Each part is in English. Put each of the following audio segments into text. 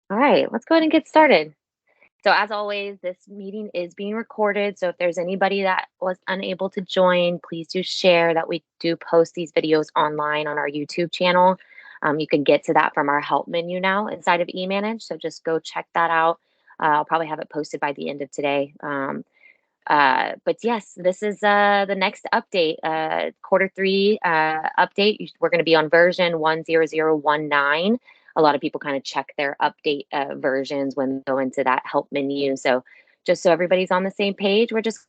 All right, let's go ahead and get started. So, as always, this meeting is being recorded. So, if there's anybody that was unable to join, please do share that we do post these videos online on our YouTube channel. You can get to that from our help menu now inside of eManage. So, just go check that out. I'll probably have it posted by the end of today. But yes, this is the next update, quarter three update. We're going to be on version 10019. A lot of people kind of check their update versions when they go into that help menu. So just so everybody's on the same page, we're just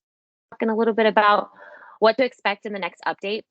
talking a little bit about what to expect in the next update.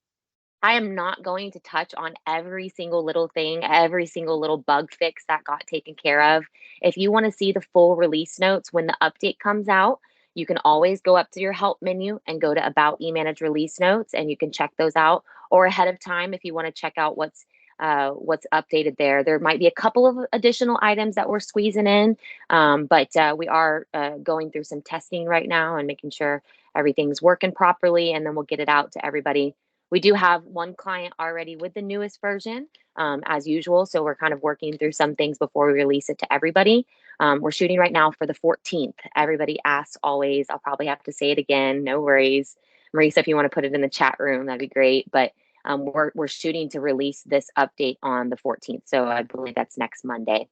I am not going to touch on every single little thing, every single little bug fix that got taken care of. If you want to see the full release notes when the update comes out, you can always go up to your help menu and go to About eManage Release Notes, and you can check those out. Or ahead of time, if you want to check out what's updated there. There might be a couple of additional items that we're squeezing in, but we are going through some testing right now and making sure everything's working properly, and then we'll get it out to everybody. We do have one client already with the newest version, as usual. So we're kind of working through some things before we release it to everybody. We're shooting right now for the 14th. Everybody asks always. I'll probably have to say it again. No worries. Marisa, if you want to put it in the chat room, that'd be great. But we're shooting to release this update on the 14th. So I believe that's next Monday.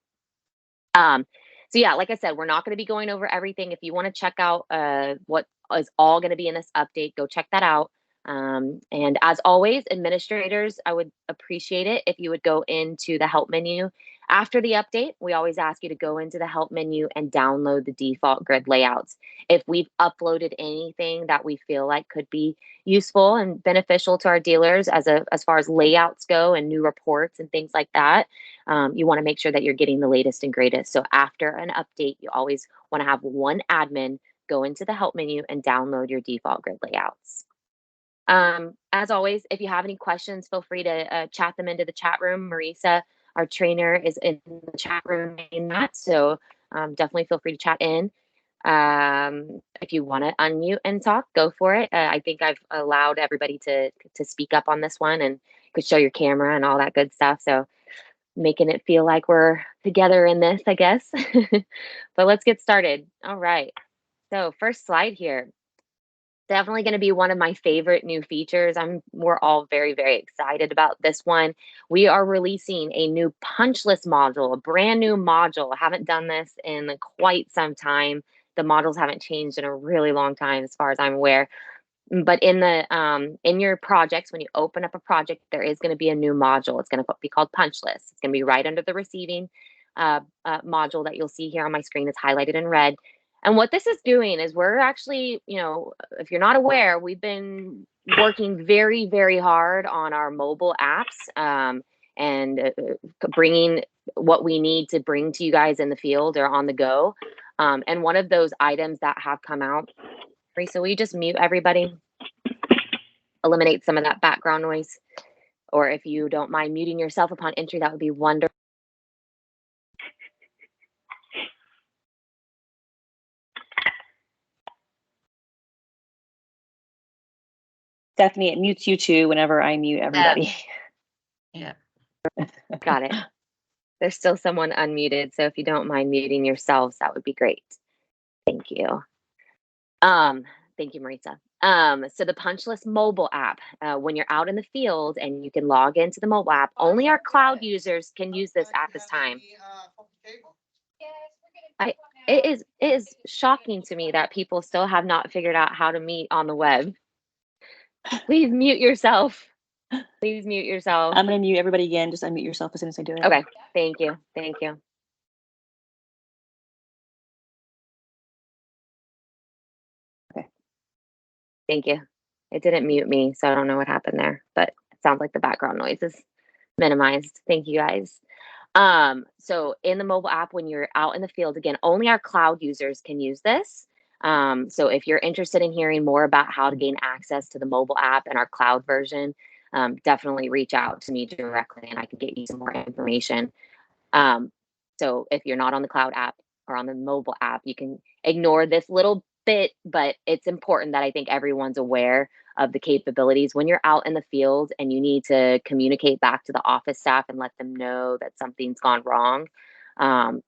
Um, so yeah, like I said, we're not going to be going over everything. If you want to check out what is all going to be in this update, go check that out. And as always, administrators, I would appreciate it if you would go into the help menu. After the update, we always ask you to go into the help menu and download the default grid layouts. If we've uploaded anything that we feel like could be useful and beneficial to our dealers as far as layouts go and new reports and things like that, you want to make sure that you're getting the latest and greatest. So after an update, you always want to have one admin go into the help menu and download your default grid layouts. As always, if you have any questions, feel free to chat them into the chat room. Marisa, our trainer, is in the chat room in that. So definitely feel free to chat in. If you want to unmute and talk, go for it. I think I've allowed everybody to speak up on this one, and you could show your camera and all that good stuff. So making it feel like we're together in this, I guess. But let's get started. All right. So first slide here. Definitely going to be one of my favorite new features. We're all very, very excited about this one. We are releasing a new punch list module, a brand new module. I haven't done this in quite some time. The models haven't changed in a really long time, as far as I'm aware. But in your projects, when you open up a project, there is going to be a new module. It's going to be called punch list. It's going to be right under the receiving module that you'll see here on my screen. It's highlighted in red. And what this is doing is we're actually, if you're not aware, we've been working very, very hard on our mobile apps, and bringing what we need to bring to you guys in the field or on the go. And one of those items that have come out, Risa, will you just mute everybody? Eliminate some of that background noise. Or if you don't mind muting yourself upon entry, that would be wonderful. Stephanie, it mutes you too whenever I mute everybody. Yeah. Got it. There's still someone unmuted, so if you don't mind muting yourselves, that would be great. Thank you. Thank you, Marisa. So the punch list mobile app, when you're out in the field and you can log into the mobile app, only our cloud users can use this at this time. It is shocking to me that people still have not figured out how to meet on the web. Please mute yourself. Please mute yourself. I'm going to mute everybody again. Just unmute yourself as soon as I do it. Okay. Thank you. Thank you. Okay. Thank you. It didn't mute me, so I don't know what happened there, but it sounds like the background noise is minimized. Thank you guys. So in the mobile app, when you're out in the field, again, only our cloud users can use this. So if you're interested in hearing more about how to gain access to the mobile app and our cloud version, definitely reach out to me directly and I can get you some more information. So if you're not on the cloud app or on the mobile app, you can ignore this little bit, but it's important that I think everyone's aware of the capabilities when you're out in the field and you need to communicate back to the office staff and let them know that something's gone wrong.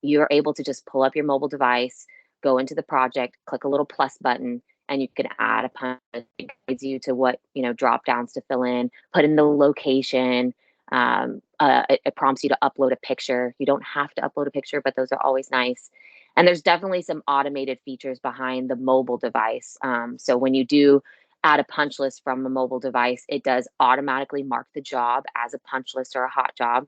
you're able to just pull up your mobile device, go into the project, click a little plus button, and you can add a punch. It guides you to what, drop downs to fill in, put in the location. It prompts you to upload a picture. You don't have to upload a picture, but those are always nice. And there's definitely some automated features behind the mobile device. So when you do add a punch list from a mobile device, it does automatically mark the job as a punch list or a hot job.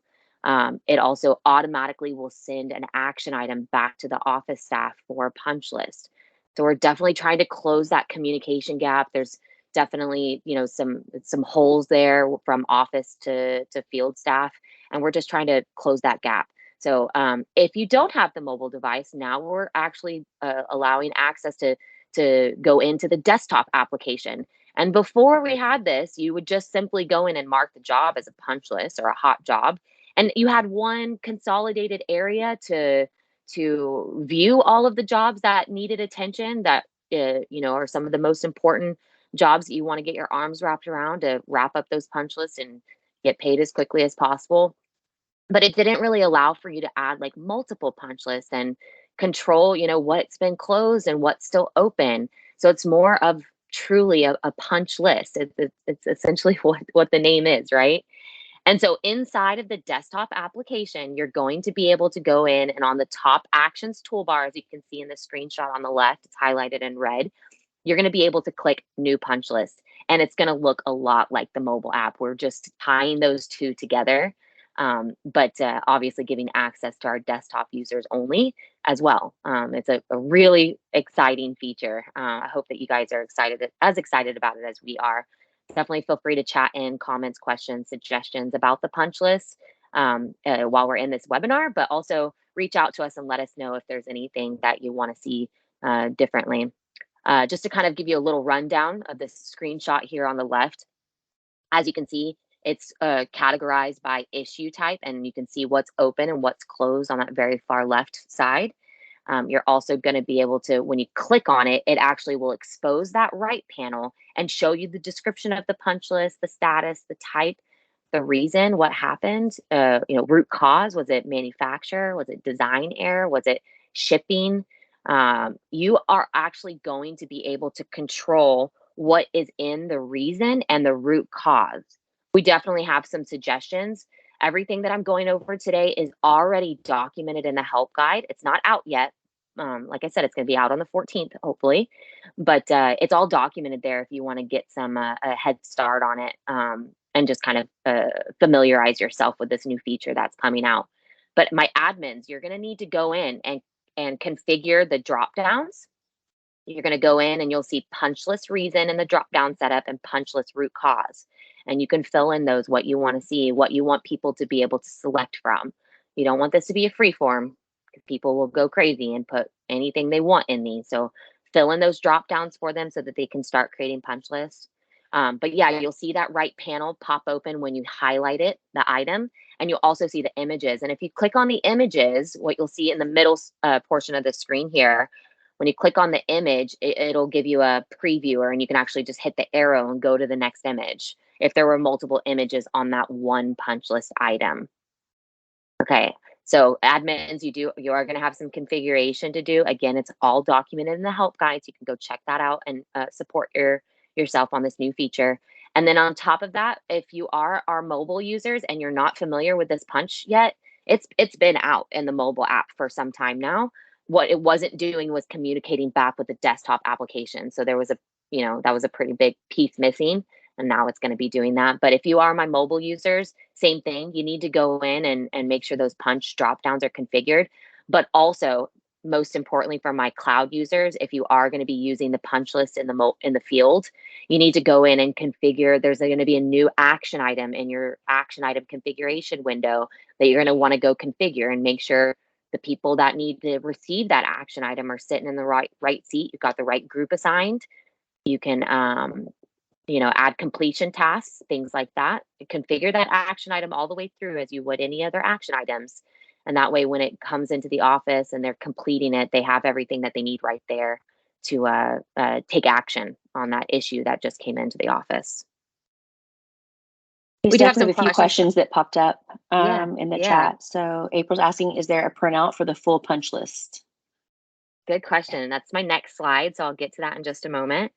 It also automatically will send an action item back to the office staff for a punch list. So we're definitely trying to close that communication gap. There's definitely, some holes there from office to field staff, and we're just trying to close that gap. So if you don't have the mobile device, now we're actually allowing access to go into the desktop application. And before we had this, you would just simply go in and mark the job as a punch list or a hot job, and you had one consolidated area to view all of the jobs that needed attention, that are some of the most important jobs that you want to get your arms wrapped around to wrap up those punch lists and get paid as quickly as possible. But it didn't really allow for you to add like multiple punch lists and control, what's been closed and what's still open. So it's more of truly a punch list. It's essentially what the name is, right? And so inside of the desktop application, you're going to be able to go in, and on the top actions toolbar, as you can see in the screenshot on the left, it's highlighted in red. You're going to be able to click new punch list, and it's going to look a lot like the mobile app. We're just tying those two together, but obviously giving access to our desktop users only as well. It's a really exciting feature. I hope that you guys are as excited about it as we are. Definitely feel free to chat in comments, questions, suggestions about the punch list while we're in this webinar, but also reach out to us and let us know if there's anything that you want to see differently. Just to kind of give you a little rundown of this screenshot here on the left, as you can see, it's categorized by issue type, and you can see what's open and what's closed on that very far left side. You're also going to be able to, when you click on it, it actually will expose that right panel and show you the description of the punch list, the status, the type, the reason, what happened, root cause. Was it manufacturer? Was it design error? Was it shipping? You are actually going to be able to control what is in the reason and the root cause. We definitely have some suggestions. Everything that I'm going over today is already documented in the help guide. It's not out yet. Like I said, it's going to be out on the 14th, hopefully, but it's all documented there if you want to get some a head start on it, and just kind of familiarize yourself with this new feature that's coming out. But my admins, you're going to need to go in and configure the drop downs. You're going to go in and you'll see punch list reason in the drop down setup and punch list root cause. And you can fill in those, what you want to see, what you want people to be able to select from. You don't want this to be a free form, because people will go crazy and put anything they want in these. So fill in those drop downs for them so that they can start creating punch lists. But yeah, you'll see that right panel pop open when you highlight it, the item, and you'll also see the images. And if you click on the images, what you'll see in the middle portion of the screen here, when you click on the image, it'll give you a previewer, and you can actually just hit the arrow and go to the next image if there were multiple images on that one punch list item. Okay, so admins, you are going to have some configuration to do. Again, it's all documented in the help guides. You can go check that out and support yourself on this new feature. And then on top of that, if you are our mobile users and you're not familiar with this punch yet, it's been out in the mobile app for some time now. What it wasn't doing was communicating back with the desktop application. So there was that was a pretty big piece missing, and now it's going to be doing that. But if you are my mobile users, same thing. You need to go in and make sure those punch drop downs are configured. But also, most importantly for my cloud users, if you are going to be using the punch list in the field, you need to go in and configure. There's going to be a new action item in your action item configuration window that you're going to want to go configure and make sure the people that need to receive that action item are sitting in the right seat. You've got the right group assigned. You can add completion tasks, things like that. Configure that action item all the way through as you would any other action items. And that way, when it comes into the office and they're completing it, they have everything that they need right there to take action on that issue that just came into the office. We We do have definitely some have a few questions. questions that popped up Yeah, in the yeah. chat. So April's asking, is there a printout for the full punch list? Good question. That's my next slide, so I'll get to that in just a moment.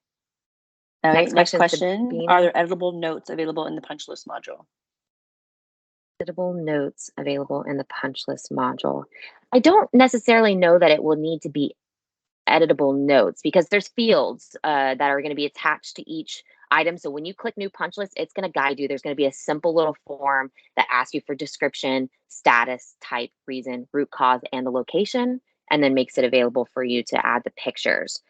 All right, Next next question, question. Are Sabina. there editable notes available in the punch list module? Editable notes available in the punch list module. I don't necessarily know that it will need to be editable notes because there's fields that are going to be attached to each item. So when you click new punch list, it's going to guide you. There's going to be a simple little form that asks you for description, status, type, reason, root cause, and the location, and then makes it available for you to add the pictures.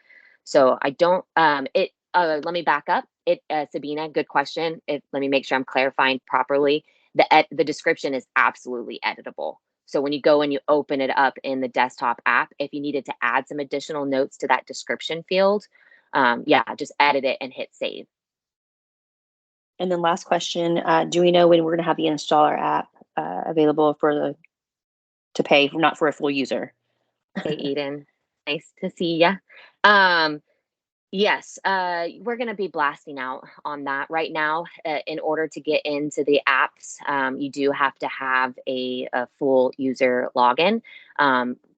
So I don't, let me back up. Sabina, good question. Let me make sure I'm clarifying properly. The description is absolutely editable. So when you go and you open it up in the desktop app, if you needed to add some additional notes to that description field, yeah, just edit it and hit save. And then last question, do we know when we're going to have the installer app available to pay, not for a full user? Hey, Eden, nice to see ya. Yes, we're going to be blasting out on that right now. In order to get into the apps, you do have to have a full user login.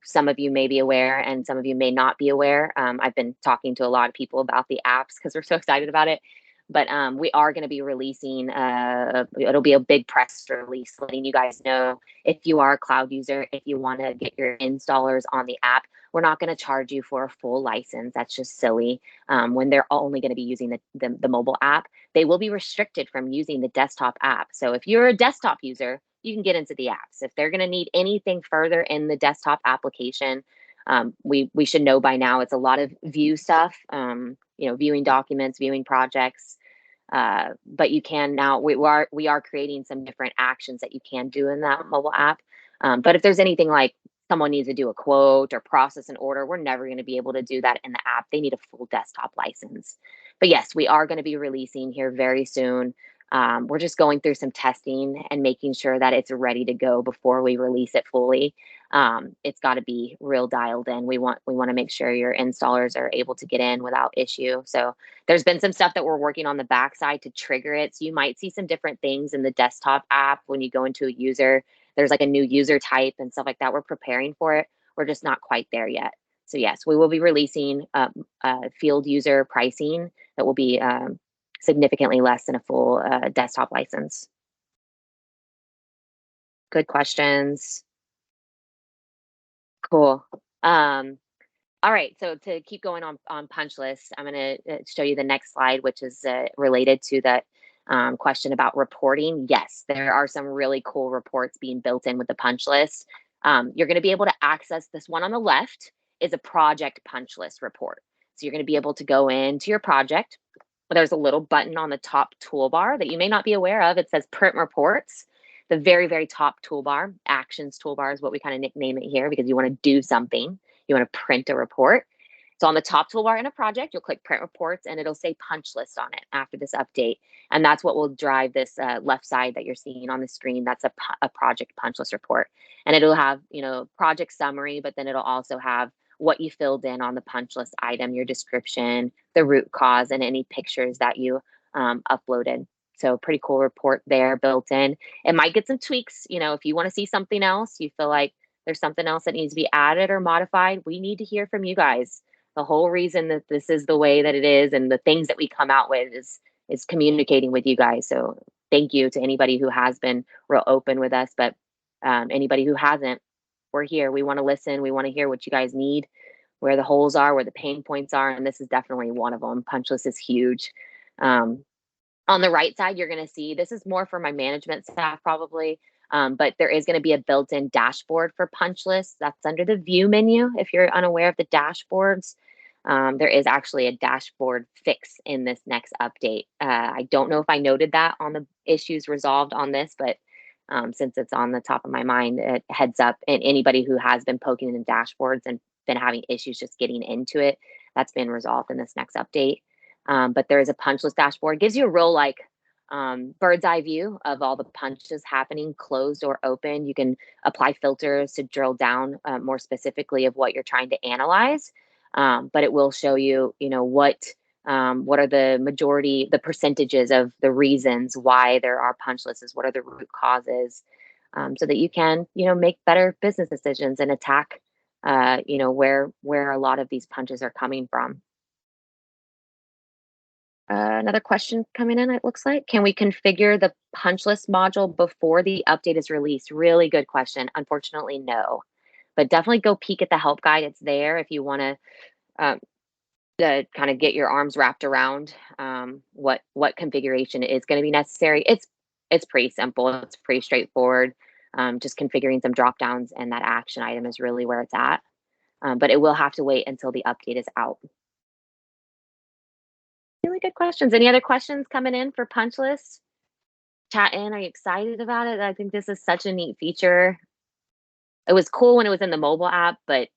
Some of you may be aware and some of you may not be aware. I've been talking to a lot of people about the apps because we're so excited about it. But we are going to be releasing, it'll be a big press release letting you guys know if you are a cloud user, if you want to get your installers on the app, we're not going to charge you for a full license. That's just silly. When they're only going to be using the mobile app, they will be restricted from using the desktop app. So if you're a desktop user, you can get into the apps. If they're going to need anything further in the desktop application, we should know by now it's a lot of view stuff, viewing documents, viewing projects. But you can now, we are creating some different actions that you can do in that mobile app. But if there's anything like someone needs to do a quote or process an order, we're never going to be able to do that in the app. They need a full desktop license. But yes, we are going to be releasing here very soon. We're just going through some testing and making sure that it's ready to go before we release it fully. It's got to be real dialed in. We want to make sure your installers are able to get in without issue. So there's been some stuff that we're working on the backside to trigger it. So you might see some different things in the desktop app when you go into a user. There's like a new user type and stuff like that. We're preparing for it. We're just not quite there yet. So yes, we will be releasing field user pricing that will be significantly less than a full desktop license. Good questions. Cool. All right, so to keep going on punch list, I'm going to show you the next slide, which is related to that question about reporting. Yes, there are some really cool reports being built in with the punch list. You're going to be able to access this one on the left is a project punch list report. So you're going to be able to go into your project. There's a little button on the top toolbar that you may not be aware of. It says print reports. The very, very top toolbar, actions toolbar is what we kind of nickname it here because you want to do something. You want to print a report. So on the top toolbar in a project, you'll click print reports and it'll say punch list on it after this update. And that's what will drive this left side that you're seeing on the screen. That's a project punch list report. And it'll have, project summary, but then it'll also have what you filled in on the punch list item, your description, the root cause, and any pictures that you uploaded. So pretty cool report there built in. It might get some tweaks. If you want to see something else, you feel like there's something else that needs to be added or modified, we need to hear from you guys. The whole reason that this is the way that it is and the things that we come out with is communicating with you guys. So thank you to anybody who has been real open with us, but anybody who hasn't, we're here. We want to listen. We want to hear what you guys need, where the holes are, where the pain points are, and this is definitely one of them. Punch list is huge. On the right side, you're going to see, this is more for my management staff probably, but there is going to be a built-in dashboard for punch lists. That's under the view menu. If you're unaware of the dashboards, there is actually a dashboard fix in this next update. I don't know if I noted that on the issues resolved on this, but since it's on the top of my mind, it heads up. And anybody who has been poking in dashboards and been having issues just getting into it, that's been resolved in this next update. But there is a punch list dashboard. It gives you a real bird's eye view of all the punches happening, closed or open. You can apply filters to drill down more specifically of what you're trying to analyze. But it will show you, what What are the percentages of the reasons why there are punch lists? What are the root causes? So that you can, make better business decisions and attack, where a lot of these punches are coming from. Another question coming in, it looks like. Can we configure the punch list module before the update is released? Really good question. Unfortunately, no. But definitely go peek at the help guide. It's there if you want to kind of get your arms wrapped around what configuration is going to be necessary. It's pretty simple. It's pretty straightforward. Just configuring some drop downs, and that action item is really where it's at. But it will have to wait until the update is out. Really good questions. Any other questions coming in for punch list? Chat in. Are you excited about it? I think this is such a neat feature. It was cool when it was in the mobile app, but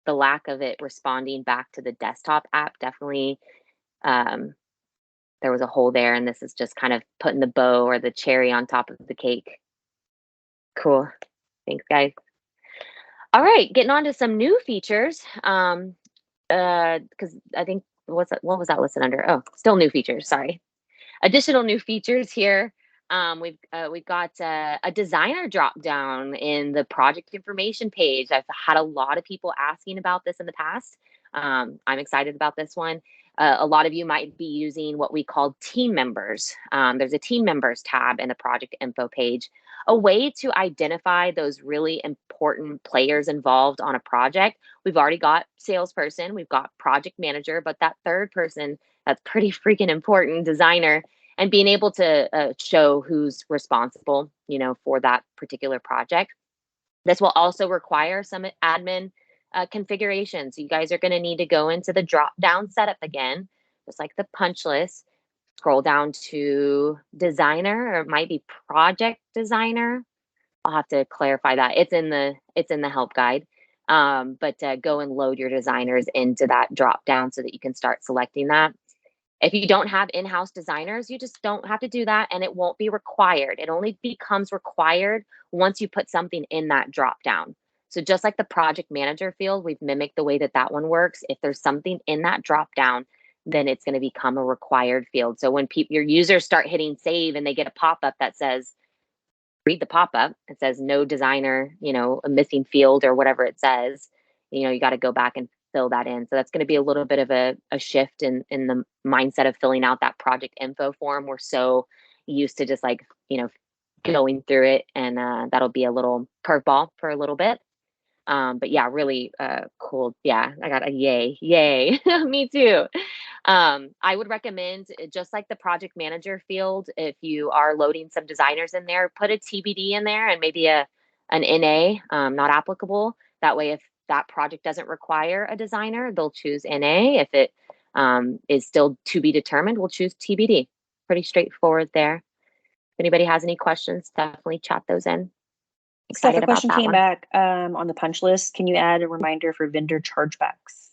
the lack of it responding back to the desktop app definitely, there was a hole there, and this is just kind of putting the bow or the cherry on top of the cake. Cool. Thanks, guys. All right, getting on to some new features. Because I think what was that listed under? Oh, still new features. Sorry. Additional new features here. We've got a designer drop down in the project information page. I've had a lot of people asking about this in the past. I'm excited about this one. A lot of you might be using what we call team members. There's a team members tab in the project info page, a way to identify those really important players involved on a project. We've already got salesperson, we've got project manager, but that third person that's pretty freaking important, designer, and being able to show who's responsible, for that particular project. This will also require some admin configuration. So you guys are going to need to go into the drop down setup again, just like the punch list. Scroll down to designer, or it might be project designer. I'll have to clarify that. It's in the help guide. But go and load your designers into that drop down so that you can start selecting that. If you don't have in-house designers, you just don't have to do that, and it won't be required. It only becomes required once you put something in that drop down. So just like the project manager field, we've mimicked the way that one works. If there's something in that drop down, then it's going to become a required field. So when your users start hitting save and they get a pop-up that says, read the pop-up, it says no designer, a missing field or whatever it says, you got to go back and fill that in. So that's going to be a little bit of a shift in the mindset of filling out that project info form. We're so used to just going through it, and that'll be a little curveball for a little bit. But yeah, really cool. Yeah, I got a yay. Me too. I would recommend, just like the project manager field, if you are loading some designers in there, put a TBD in there and maybe an NA, not applicable. That way, if that project doesn't require a designer, they'll choose NA. If it is still to be determined, we'll choose TBD. Pretty straightforward there. If anybody has any questions, definitely chat those in. Steph, Excited a question about that came one. back on the punch list. Can you add a reminder for vendor chargebacks?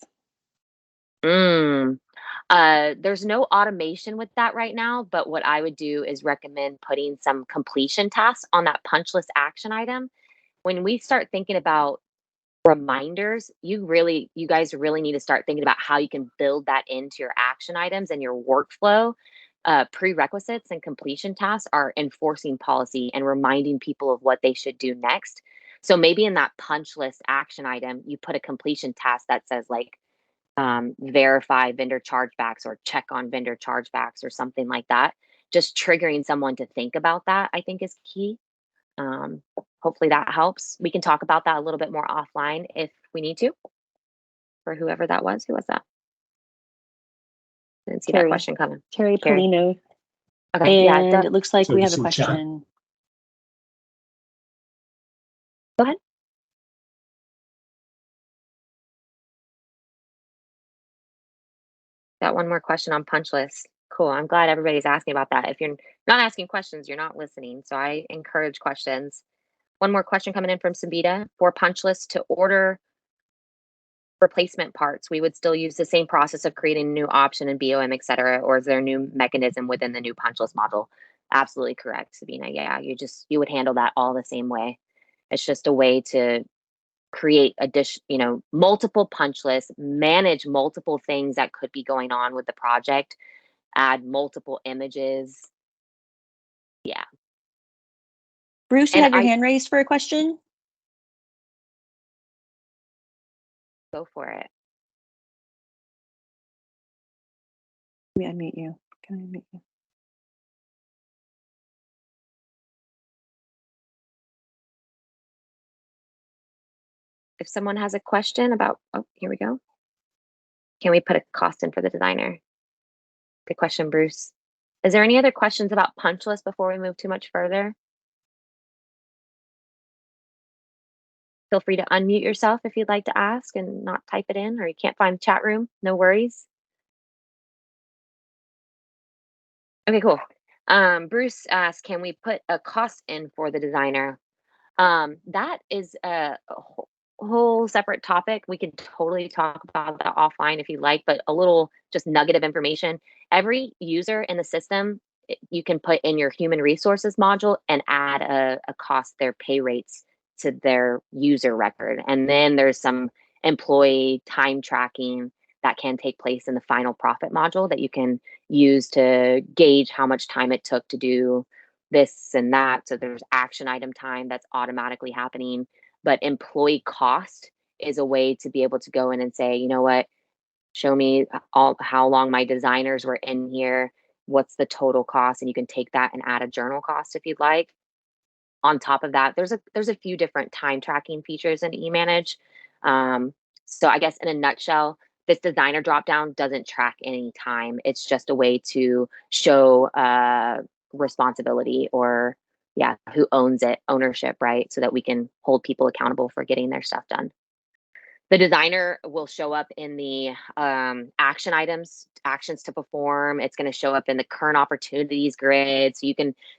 There's no automation with that right now, but what I would do is recommend putting some completion tasks on that punch list action item. When we start thinking about reminders, you guys really need to start thinking about how you can build that into your action items and your workflow. Prerequisites and completion tasks are enforcing policy and reminding people of what they should do next. So maybe in that punch list action item, you put a completion task that says verify vendor chargebacks or check on vendor chargebacks or something like that. Just triggering someone to think about that, I think, is key. Hopefully that helps. We can talk about that a little bit more offline if we need to. For whoever that was. Who was that? Didn't see that question coming. Terry Polino. Okay, and it looks like we have a question. Go ahead. Got one more question on punch list. Cool. I'm glad everybody's asking about that. If you're not asking questions, you're not listening. So I encourage questions. One more question coming in from Sabita. For punch list to order replacement parts, we would still use the same process of creating a new option in BOM, et cetera, or is there a new mechanism within the new punch list module? Absolutely correct, Sabina. Yeah, you would handle that all the same way. It's just a way to create multiple punch lists, manage multiple things that could be going on with the project, add multiple images. Yeah. Bruce, you And have your hand raised for a question? go for it. Let me unmute you. Can I unmute you? If someone has a question about, oh, here we go. Can we put a cost in for the designer? Good question, Bruce. Is there any other questions about punch list before we move too much further? Feel free to unmute yourself if you'd like to ask and not type it in, or you can't find the chat room, no worries. Okay, cool. Bruce asked, can we put a cost in for the designer? That is whole separate topic. We could totally talk about that offline if you like, but a little just nugget of information. Every user in the system, you can put in your human resources module and add a cost, their pay rates to their user record. And then there's some employee time tracking that can take place in the final profit module that you can use to gauge how much time it took to do this and that. So there's action item time that's automatically happening. But employee cost is a way to be able to go in and say, you know what, show me how long my designers were in here, what's the total cost, and you can take that and add a journal cost if you'd like. On top of that, there's a few different time tracking features in eManage. So I guess in a nutshell, this designer dropdown doesn't track any time. It's just a way to show responsibility, or yeah, who owns it, ownership, right? So that we can hold people accountable for getting their stuff done. The designer will show up in the action items, actions to perform. It's going to show up in the current opportunities grid. So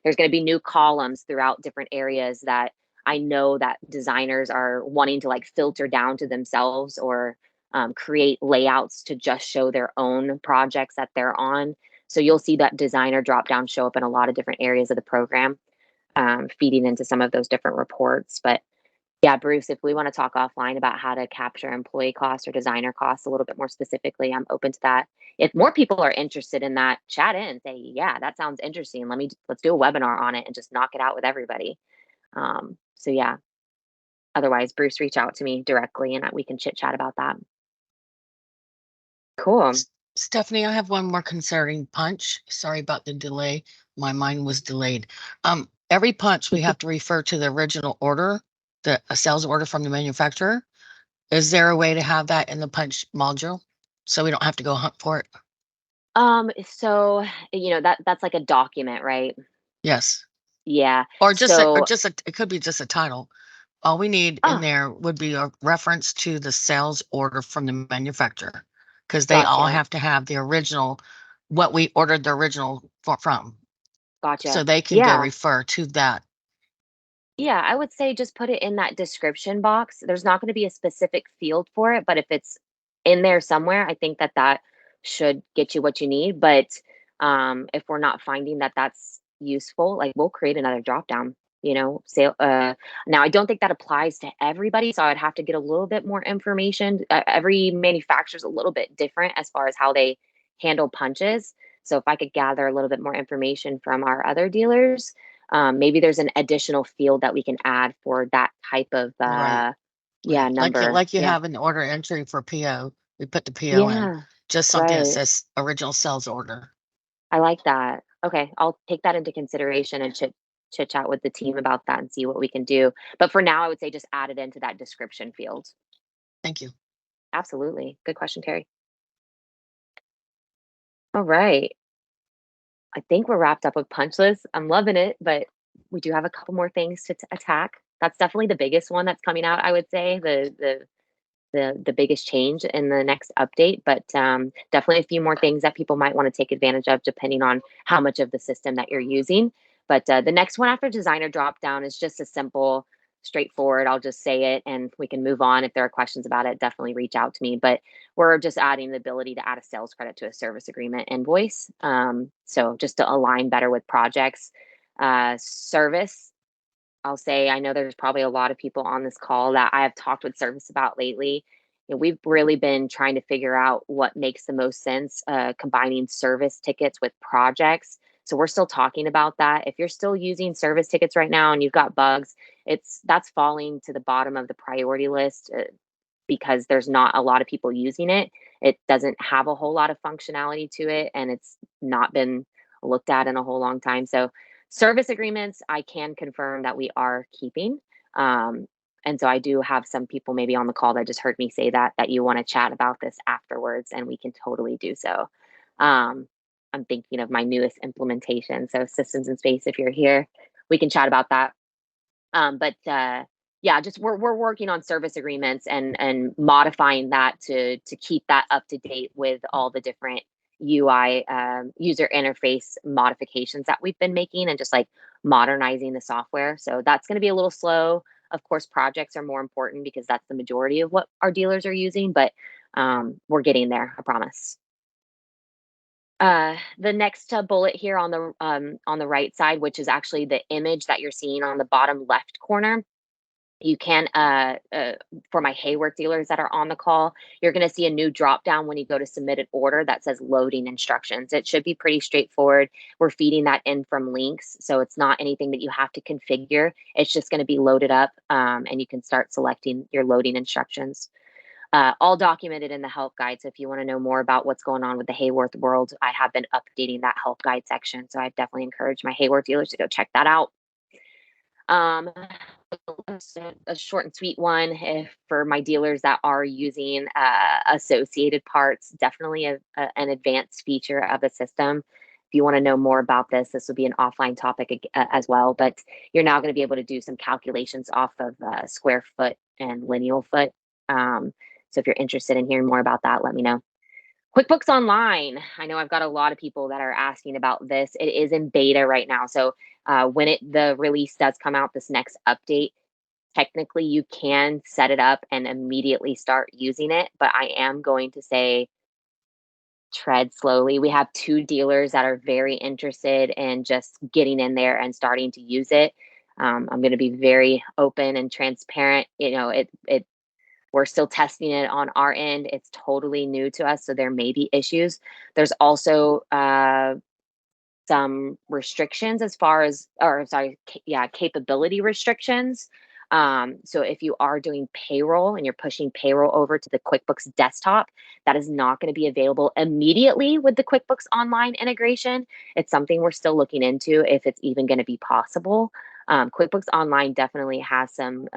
there's going to be new columns throughout different areas that I know that designers are wanting to like filter down to themselves, or create layouts to just show their own projects that they're on. So you'll see that designer drop down show up in a lot of different areas of the program, feeding into some of those different reports. But yeah, Bruce, if we want to talk offline about how to capture employee costs or designer costs a little bit more specifically, I'm open to that. If more people are interested in that, chat in, say, yeah, that sounds interesting. Let's do a webinar on it and just knock it out with everybody. So yeah, otherwise, Bruce, reach out to me directly and we can chit chat about that. Cool. Stephanie, I have one more concerning punch. Sorry about the delay. My mind was delayed. Every punch we have to refer to the original order, a sales order from the manufacturer. Is there a way to have that in the punch module so we don't have to go hunt for it? So that's like a document, right? Yes. Yeah. Or So it could be just a title. All we need in there would be a reference to the sales order from the manufacturer, because they all gotcha. have to have the original, what we ordered the original from. Gotcha. So they can go refer to that. Yeah, I would say just put it in that description box. There's not going to be a specific field for it, but if it's in there somewhere, I think that should get you what you need. But if we're not finding that that's useful, like we'll create another drop down. Say now I don't think that applies to everybody, so I'd have to get a little bit more information. Every manufacturer's a little bit different as far as how they handle punches. So if I could gather a little bit more information from our other dealers, maybe there's an additional field that we can add for that type of Right. number. Like you have an order entry for PO. We put the PO in. Yeah, Just something that right. says original sales order. I like that. Okay, I'll take that into consideration and chit chat with the team about that and see what we can do. But for now, I would say just add it into that description field. Thank you. Absolutely. Good question, Terry. All right. I think we're wrapped up with punch lists. I'm loving it, but we do have a couple more things to attack. That's definitely the biggest one that's coming out, I would say, the biggest change in the next update, but definitely a few more things that people might want to take advantage of depending on how much of the system that you're using. But the next one after designer drop down is just a simple, straightforward. I'll just say it and we can move on. If there are questions about it, definitely reach out to me. But we're just adding the ability to add a sales credit to a service agreement invoice. So just to align better with projects. Service I'll say, I know there's probably a lot of people on this call that I have talked with service about lately. We've really been trying to figure out what makes the most sense, combining service tickets with projects. So we're still talking about that. If you're still using service tickets right now and you've got bugs, that's falling to the bottom of the priority list, because there's not a lot of people using it. It doesn't have a whole lot of functionality to it, and it's not been looked at in a whole long time. So service agreements, I can confirm that we are keeping. Um, and so I do have some people maybe on the call that just heard me say that you want to chat about this afterwards, and we can totally do so. Um, I'm thinking of my newest implementation. So systems in space, if you're here, we can chat about that. But yeah, just we're working on service agreements and modifying that to keep that up to date with all the different UI, user interface modifications that we've been making, and just like modernizing the software. So that's going to be a little slow. Of course, projects are more important because that's the majority of what our dealers are using, but we're getting there, I promise. The next bullet here on the right side, which is actually the image that you're seeing on the bottom left corner. You can, for my Hayworth dealers that are on the call, you're going to see a new drop down when you go to submit an order that says loading instructions. It should be pretty straightforward. We're feeding that in from links, so it's not anything that you have to configure. It's just going to be loaded up, and you can start selecting your loading instructions. All documented in the help guide. So if you want to know more about what's going on with the Hayworth world, I have been updating that help guide section. So I definitely encourage my Hayworth dealers to go check that out. Um, a short and sweet one, if for my dealers that are using associated parts, definitely an advanced feature of the system. If you want to know more about this, this will be an offline topic as well, but you're now going to be able to do some calculations off of square foot and lineal foot. So if you're interested in hearing more about that, let me know. QuickBooks Online. I know I've got a lot of people that are asking about this. It is in beta right now. So when the release does come out, this next update, technically you can set it up and immediately start using it. But I am going to say tread slowly. We have 2 dealers that are very interested in just getting in there and starting to use it. I'm going to be very open and transparent. We're still testing it on our end. It's totally new to us, so there may be issues. There's also some restrictions as far as, capability restrictions. So if you are doing payroll and you're pushing payroll over to the QuickBooks desktop, that is not going to be available immediately with the QuickBooks Online integration. It's something we're still looking into if it's even going to be possible. QuickBooks Online definitely has some,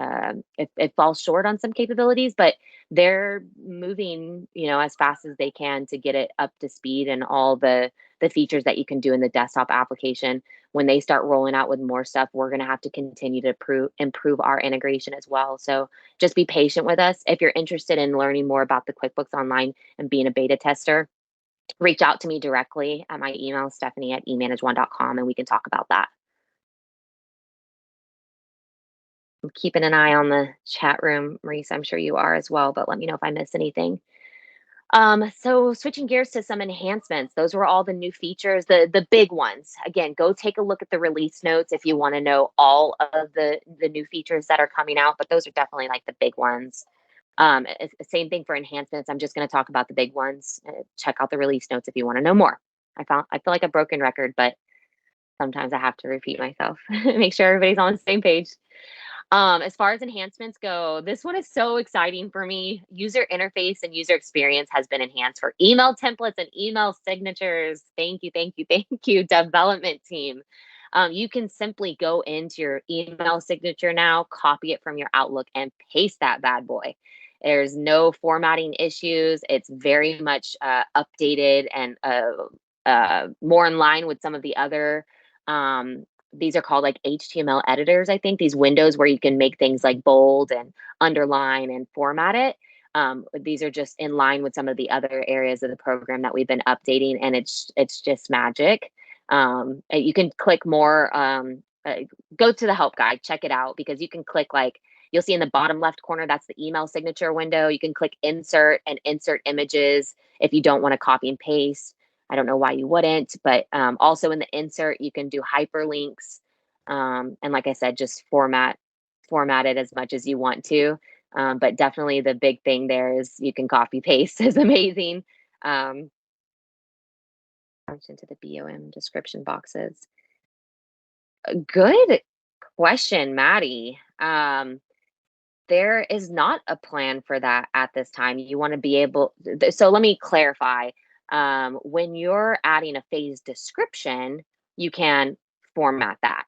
it falls short on some capabilities, but they're moving, as fast as they can to get it up to speed and all the features that you can do in the desktop application. When they start rolling out with more stuff, we're going to have to continue to improve our integration as well. So just be patient with us. If you're interested in learning more about the QuickBooks Online and being a beta tester, reach out to me directly at my email, stephanie@e-manageone.com, and we can talk about that. I'm keeping an eye on the chat room, Maurice. I'm sure you are as well, but let me know if I miss anything. So switching gears to some enhancements. Those were all the new features, the big ones. Again, go take a look at the release notes if you want to know all of the new features that are coming out, but those are definitely like the big ones. It's the same thing for enhancements. I'm just going to talk about the big ones. Check out the release notes if you want to know more. I feel like a broken record, but sometimes I have to repeat myself. Make sure everybody's on the same page. As far as enhancements go, this one is so exciting for me. User interface and user experience has been enhanced for email templates and email signatures. Thank you, thank you, thank you, development team. You can simply go into your email signature now, copy it from your Outlook, and paste that bad boy. There's no formatting issues. It's very much updated and more in line with some of the other these are called like HTML editors, I think, these windows where you can make things like bold and underline and format it. These are just in line with some of the other areas of the program that we've been updating, and it's just magic. You can click more, go to the help guide, check it out, because you can click you'll see in the bottom left corner, that's the email signature window. You can click insert and insert images if you don't want to copy and paste. I don't know why you wouldn't, but also in the insert, you can do hyperlinks. And like I said, just format it as much as you want to. But definitely the big thing there is you can copy paste is amazing. Punch into the BOM description boxes. Good question, Maddie. There is not a plan for that at this time. You want to be able, so let me clarify. When you're adding a phase description, you can format that.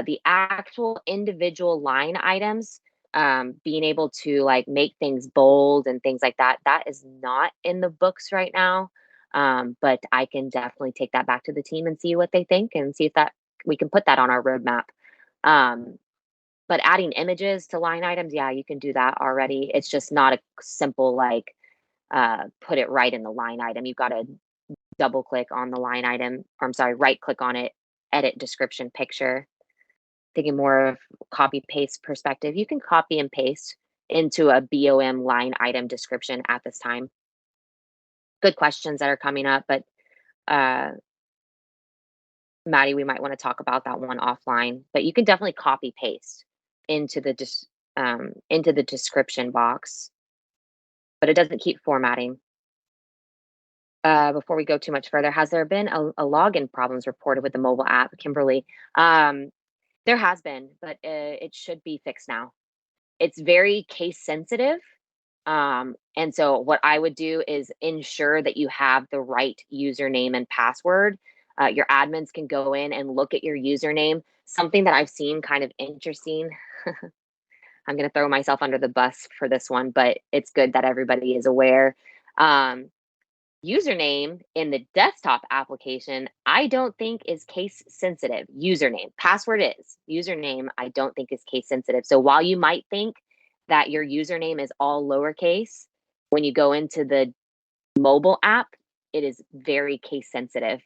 The actual individual line items, being able to like make things bold and things like that, that is not in the books right now. But I can definitely take that back to the team and see what they think and see if that we can put that on our roadmap. Um, but adding images to line items, yeah, you can do that already. It's just not a simple like put it right in the line item. You've got to double click on the line item, or I'm sorry, right click on it, edit description picture. Thinking more of copy paste perspective, you can copy and paste into a BOM line item description at this time. Good questions that are coming up, but Maddie, we might want to talk about that one offline. But you can definitely copy paste into the into the description box, but it doesn't keep formatting. Before we go too much further, has there been a login problems reported with the mobile app, Kimberly? There has been, but it should be fixed now. It's very case sensitive. And so what I would do is ensure that you have the right username and password. Your admins can go in and look at your username. Something that I've seen kind of interesting. I'm going to throw myself under the bus for this one, but it's good that everybody is aware. Username in the desktop application, I don't think is case sensitive. Username, password is. Username, I don't think is case sensitive. So while you might think that your username is all lowercase, when you go into the mobile app, it is very case sensitive.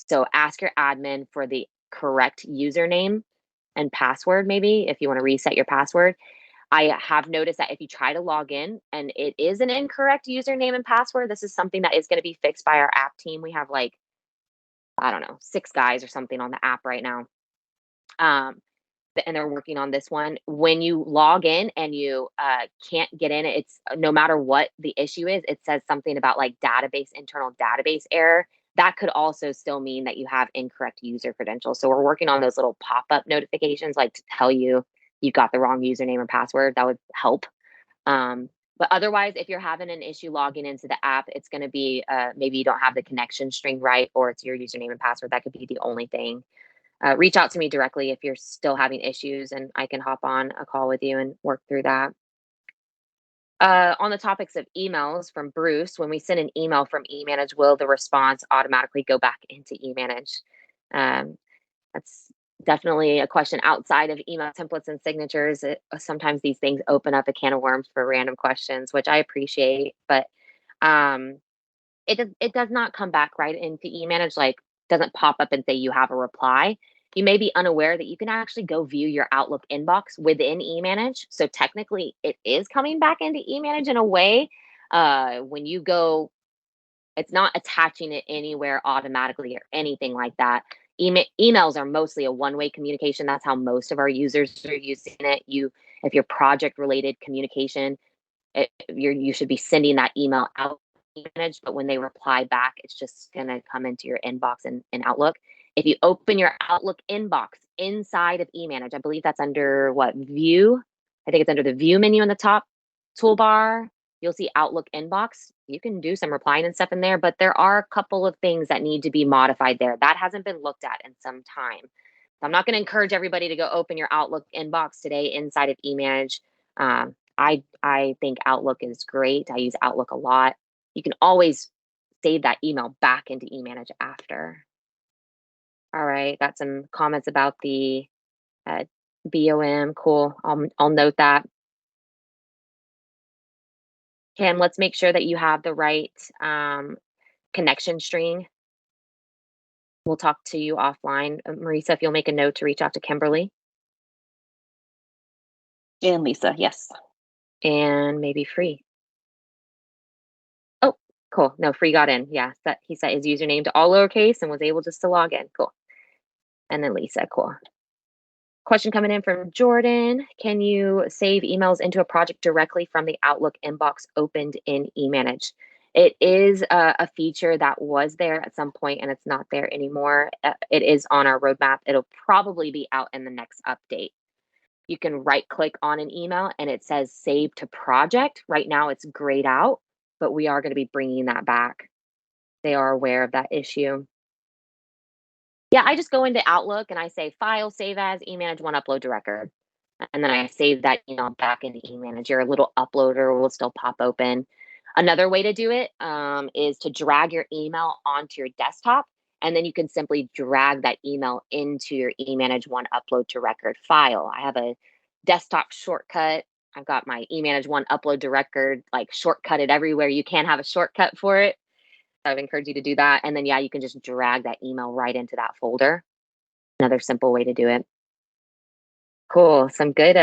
So ask your admin for the correct username and password, maybe if you want to reset your password. I have noticed that if you try to log in and it is an incorrect username and password, this is something that is going to be fixed by our app team. We have like, I don't know, 6 guys or something on the app right now. And they're working on this one. When you log in and you can't get in, it's no matter what the issue is, it says something about like internal database error. That could also still mean that you have incorrect user credentials. So we're working on those little pop-up notifications, like to tell you you've got the wrong username or password. That would help. But otherwise, if you're having an issue logging into the app, it's going to be maybe you don't have the connection string right, or it's your username and password. That could be the only thing. Reach out to me directly if you're still having issues, and I can hop on a call with you and work through that. On the topics of emails from Bruce, when we send an email from eManage, will the response automatically go back into eManage? That's definitely a question outside of email templates and signatures. Sometimes these things open up a can of worms for random questions, which I appreciate, but it does not come back right into eManage, like doesn't pop up and say you have a reply. You may be unaware that you can actually go view your Outlook inbox within eManage. So technically it is coming back into eManage in a way. When you go, it's not attaching it anywhere automatically or anything like that. Emails are mostly a one-way communication. That's how most of our users are using it. If you're project related communication, you should be sending that email out manage, but when they reply back, it's just going to come into your inbox in Outlook. If you open your Outlook inbox inside of eManage, I believe that's under what, view? I think it's under the view menu on the top toolbar. You'll see Outlook inbox. You can do some replying and stuff in there, but there are a couple of things that need to be modified there. That hasn't been looked at in some time. So I'm not going to encourage everybody to go open your Outlook inbox today inside of eManage. I think Outlook is great. I use Outlook a lot. You can always save that email back into eManage after. All right, got some comments about the BOM. Cool. I'll note that. Kim, let's make sure that you have the right connection string. We'll talk to you offline. Marisa, if you'll make a note to reach out to Kimberly. And Lisa, yes. And maybe Free. Oh, cool. No, Free got in. Yeah, he set his username to all lowercase and was able just to log in. Cool. And then Lisa, cool. Question coming in from Jordan. Can you save emails into a project directly from the Outlook inbox opened in eManage? It is a feature that was there at some point and it's not there anymore. It is on our roadmap. It'll probably be out in the next update. You can right click on an email and it says save to project. Right now it's grayed out, but we are going to be bringing that back. They are aware of that issue. Yeah, I just go into Outlook and I say file, save as, e-manage1 upload to record. And then I save that email back into e-manager. A little uploader will still pop open. Another way to do it is to drag your email onto your desktop, and then you can simply drag that email into your e-manage1 upload to record file. I have a desktop shortcut. I've got my e-manage1 upload to record like shortcutted everywhere. You can have a shortcut for it. I would encourage you to do that. And then, yeah, you can just drag that email right into that folder. Another simple way to do it. Cool. Some good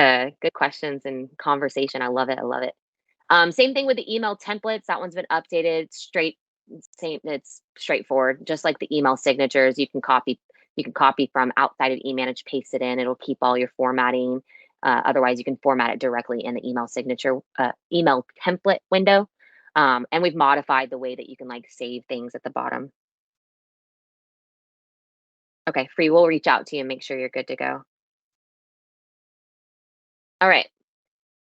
questions and conversation. I love it. I love it. Same thing with the email templates. That one's been updated same. It's straightforward. Just like the email signatures, you can copy from outside of eManage, paste it in. It'll keep all your formatting. Otherwise, you can format it directly in the email signature, email template window. And we've modified the way that you can like save things at the bottom. Okay, Free, we'll reach out to you and make sure you're good to go. All right.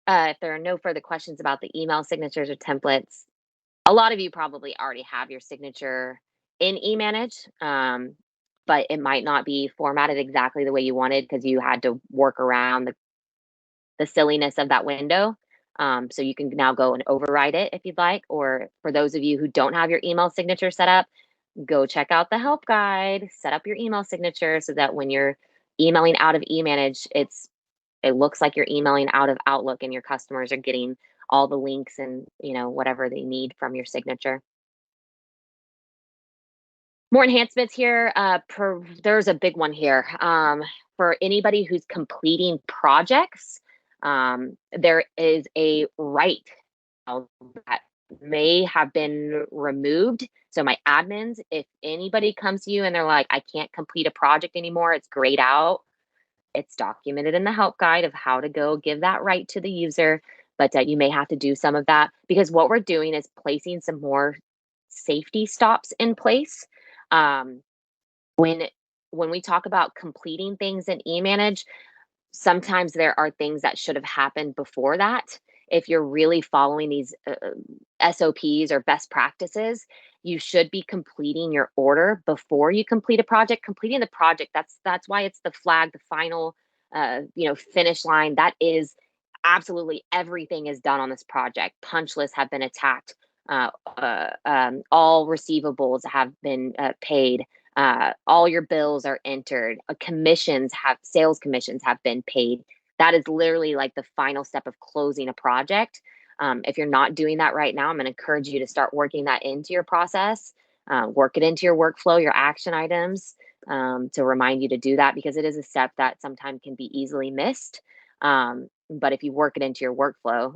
If there are no further questions about the email signatures or templates, a lot of you probably already have your signature in eManage, but it might not be formatted exactly the way you wanted because you had to work around the silliness of that window. So you can now go and override it if you'd like. Or for those of you who don't have your email signature set up, go check out the help guide, set up your email signature so that when you're emailing out of eManage, it looks like you're emailing out of Outlook and your customers are getting all the links and whatever they need from your signature. More enhancements here. There's a big one here. For anybody who's completing projects, there is a right that may have been removed. So my admins, if anybody comes to you and they're like, I can't complete a project anymore, it's grayed out. It's documented in the help guide of how to go give that right to the user, but you may have to do some of that because what we're doing is placing some more safety stops in place. When we talk about completing things in eManage, sometimes there are things that should have happened before that. If you're really following these SOPs or best practices, you should be completing your order before you complete a project. Completing the project, that's why it's the flag, the final finish line. That is absolutely everything is done on this project. Punch lists have been attacked. All receivables have been paid. All your bills are entered. Sales commissions have been paid. That is literally like the final step of closing a project. If you're not doing that right now, I'm going to encourage you to start working that into your process. Work it into your workflow, your action items, to remind you to do that because it is a step that sometimes can be easily missed. But if you work it into your workflow,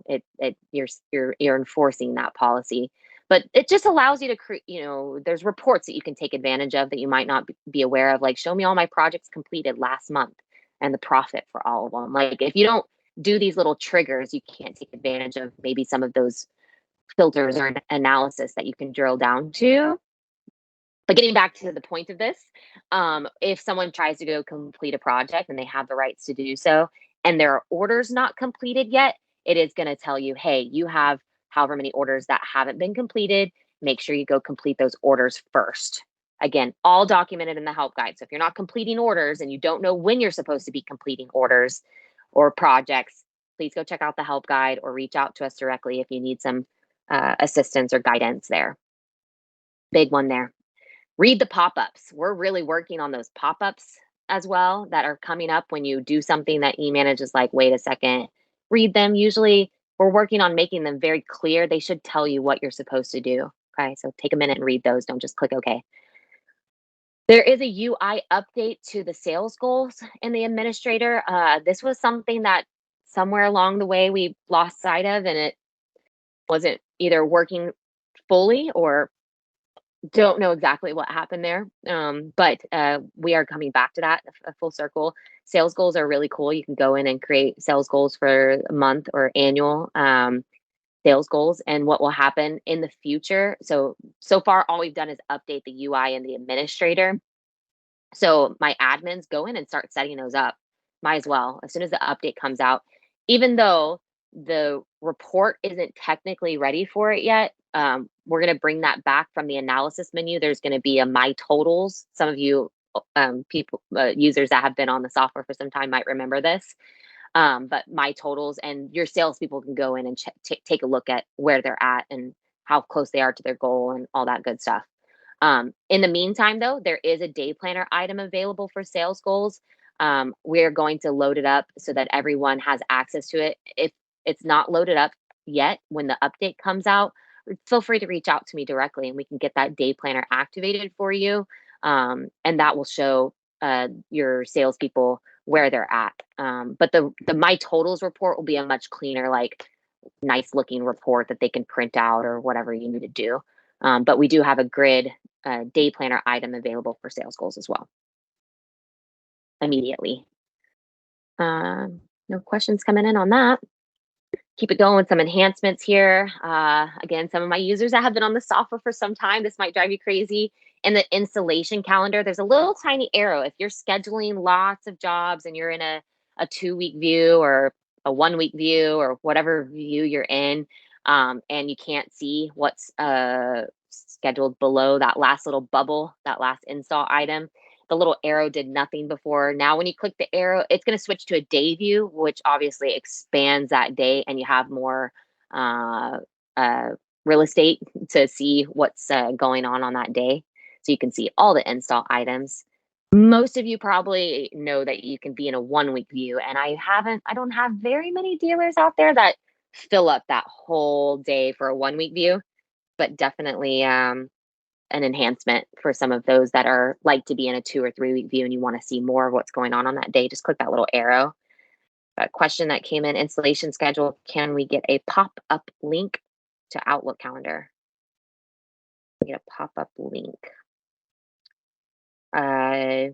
you're enforcing that policy. But it just allows you to create, there's reports that you can take advantage of that you might not be aware of, like show me all my projects completed last month and the profit for all of them. Like if you don't do these little triggers, you can't take advantage of maybe some of those filters or analysis that you can drill down to. But getting back to the point of this, if someone tries to go complete a project and they have the rights to do so, and there are orders not completed yet, it is going to tell you, hey, you have however many orders that haven't been completed. Make sure you go complete those orders first. Again, all documented in the help guide. So if you're not completing orders and you don't know when you're supposed to be completing orders or projects, please go check out the help guide or reach out to us directly if you need some assistance or guidance there. Big one there. Read the pop-ups. We're really working on those pop-ups as well that are coming up when you do something that eManage is like, wait a second, read them. Usually we're working on making them very clear. They should tell you what you're supposed to do. Okay, so take a minute and read those. Don't just click OK. There is a UI update to the sales goals in the administrator. This was something that somewhere along the way we lost sight of and it wasn't either working fully or Don't know exactly what happened there, but we are coming back to that a full circle. Sales goals are really cool. You can go in and create sales goals for a month or annual sales goals, and what will happen in the future. So far, all we've done is update the UI and the administrator. So my admins go in and start setting those up. Might as well, as soon as the update comes out, even though the report isn't technically ready for it yet. We're going to bring that back from the analysis menu. There's going to be a my totals. Some of you people users that have been on the software for some time might remember this. But my totals, and your salespeople can go in and take a look at where they're at and how close they are to their goal and all that good stuff. In the meantime, though, there is a day planner item available for sales goals. We're going to load it up so that everyone has access to it. If it's not loaded up yet, when the update comes out, feel free to reach out to me directly and we can get that day planner activated for you. And that will show your salespeople where they're at. But the my totals report will be a much cleaner, like nice looking report that they can print out or whatever you need to do. But we do have a grid day planner item available for sales goals as well immediately. No questions coming in on that. Keep it going with some enhancements here. Again, some of my users that have been on the software for some time, this might drive you crazy. In the installation calendar, there's a little tiny arrow. If you're scheduling lots of jobs and you're in a 2-week view or a 1-week view or whatever view you're in, and you can't see what's scheduled below that last little bubble, that last install item, the little arrow did nothing before. Now, when you click the arrow, it's going to switch to a day view, which obviously expands that day and you have more uh, real estate to see what's going on that day. So you can see all the install items. Most of you probably know that you can be in a 1-week view, and I don't have very many dealers out there that fill up that whole day for a 1-week view, but definitely an enhancement for some of those that are like to be in a 2 or 3-week view and you want to see more of what's going on that day. Just click that little arrow. A question that came in: installation schedule. Can we get a pop-up link to Outlook calendar? Get a pop-up link. I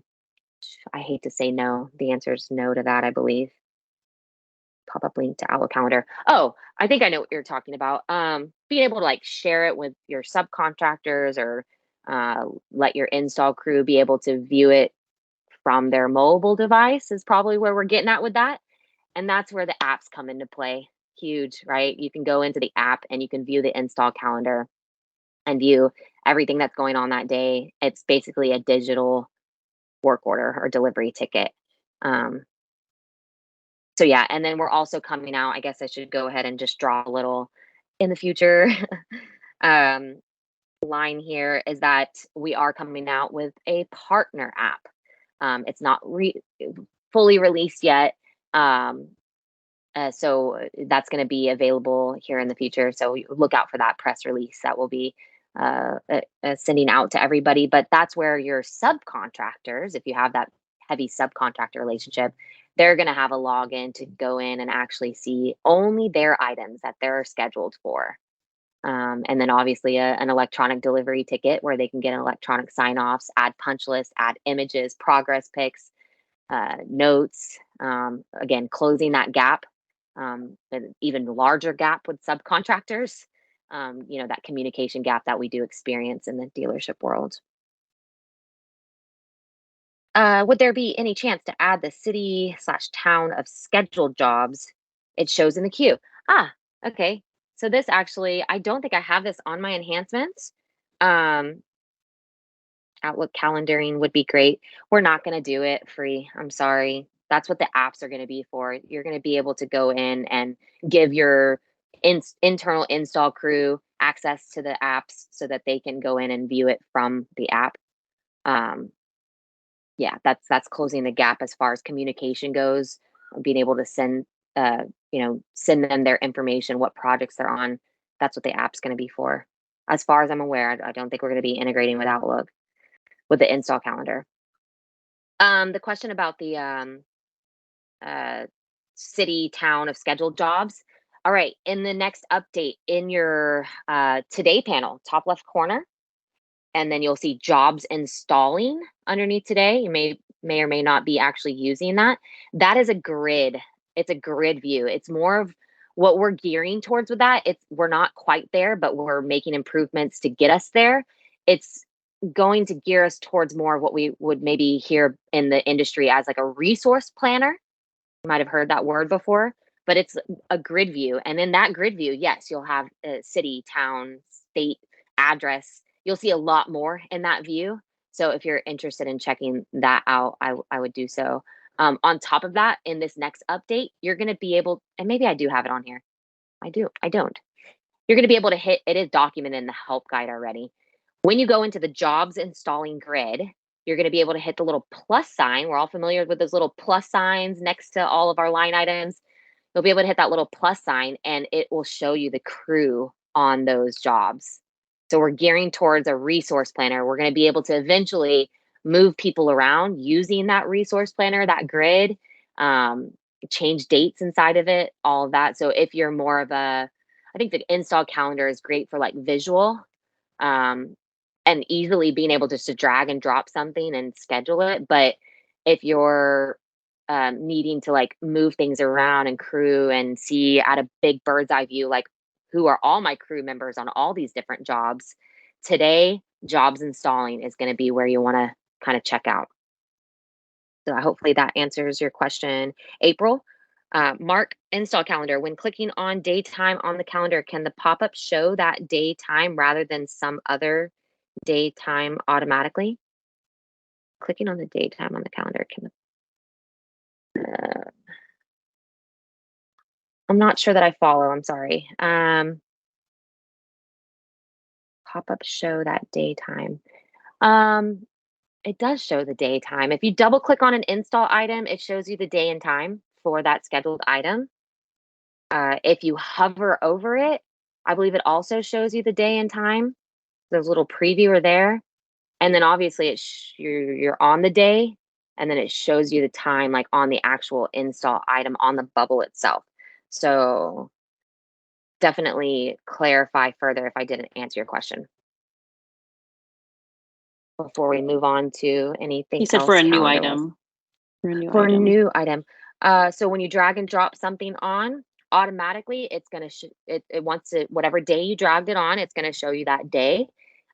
hate to say no. The answer is no to that, I believe. Pop-up link to Outlook calendar. Oh, I think I know what you're talking about. Being able to like share it with your subcontractors or let your install crew be able to view it from their mobile device is probably where we're getting at with that. And that's where the apps come into play. Huge, right? You can go into the app and you can view the install calendar and view everything that's going on that day. It's basically a digital work order or delivery ticket. So yeah, and then we're also coming out. I guess I should go ahead and just draw a little in the future. um, Line here is that we are coming out with a partner app. It's not fully released yet. So that's going to be available here in the future. So look out for that press release that will be sending out to everybody. But that's where your subcontractors, if you have that heavy subcontractor relationship, they're going to have a login to go in and actually see only their items that they're scheduled for. And then obviously an electronic delivery ticket where they can get an electronic sign-offs, add punch lists, add images, progress pics, notes. Again, closing that gap, an even larger gap with subcontractors. That communication gap that we do experience in the dealership world. Would there be any chance to add the city/town of scheduled jobs it shows in the queue? Okay. So this actually, I don't think I have this on my enhancements. Um, Outlook calendaring would be great. We're not going to do it free. I'm sorry. That's what the apps are going to be for. You're going to be able to go in and give your internal install crew access to the apps so that they can go in and view it from the app. Yeah, that's closing the gap as far as communication goes, being able to send them their information, what projects they're on. That's what the app's going to be for. As far as I'm aware, I don't think we're going to be integrating with Outlook with the install calendar. The question about the city, town of scheduled jobs. All right, in the next update in your today panel, top left corner, and then you'll see jobs installing underneath today. You may or may not be actually using that. That is a grid. It's a grid view. It's more of what we're gearing towards with that. We're not quite there, but we're making improvements to get us there. It's going to gear us towards more of what we would maybe hear in the industry as like a resource planner. You might have heard that word before, but it's a grid view. And in that grid view, yes, you'll have a city, town, state, address. You'll see a lot more in that view. So if you're interested in checking that out, I would do so. On top of that, in this next update, you're going to be able, and maybe I do have it on here. I don't. You're going to be able to hit, it is documented in the help guide already. When you go into the jobs installing grid, you're going to be able to hit the little plus sign. We're all familiar with those little plus signs next to all of our line items. You'll be able to hit that little plus sign and it will show you the crew on those jobs. So we're gearing towards a resource planner. We're going to be able to eventually move people around using that resource planner, that grid, change dates inside of it, all of that. So if you're more of I think the install calendar is great for like visual, and easily being able just to drag and drop something and schedule it. But if you're needing to like move things around and crew and see at a big bird's eye view, like who are all my crew members on all these different jobs, today, jobs installing is going to be where you want to kind of check out. So hopefully that answers your question, April. Mark, install calendar. When clicking on daytime on the calendar, can the pop-up show that daytime rather than some other daytime automatically? Clicking on the daytime on the calendar can. I'm not sure that I follow. I'm sorry. Pop-up show that daytime. It does show the daytime. If you double click on an install item, it shows you the day and time for that scheduled item. If you hover over it, I believe it also shows you the day and time. There's a little previewer there. And then obviously you're on the day and then it shows you the time like on the actual install item on the bubble itself. So definitely clarify further if I didn't answer your question before we move on to anything You said else for a new calendar-wise. item. For a new For a item. new item. So when you drag and drop something on, automatically it's going to it wants to, whatever day you dragged it on, it's going to show you that day.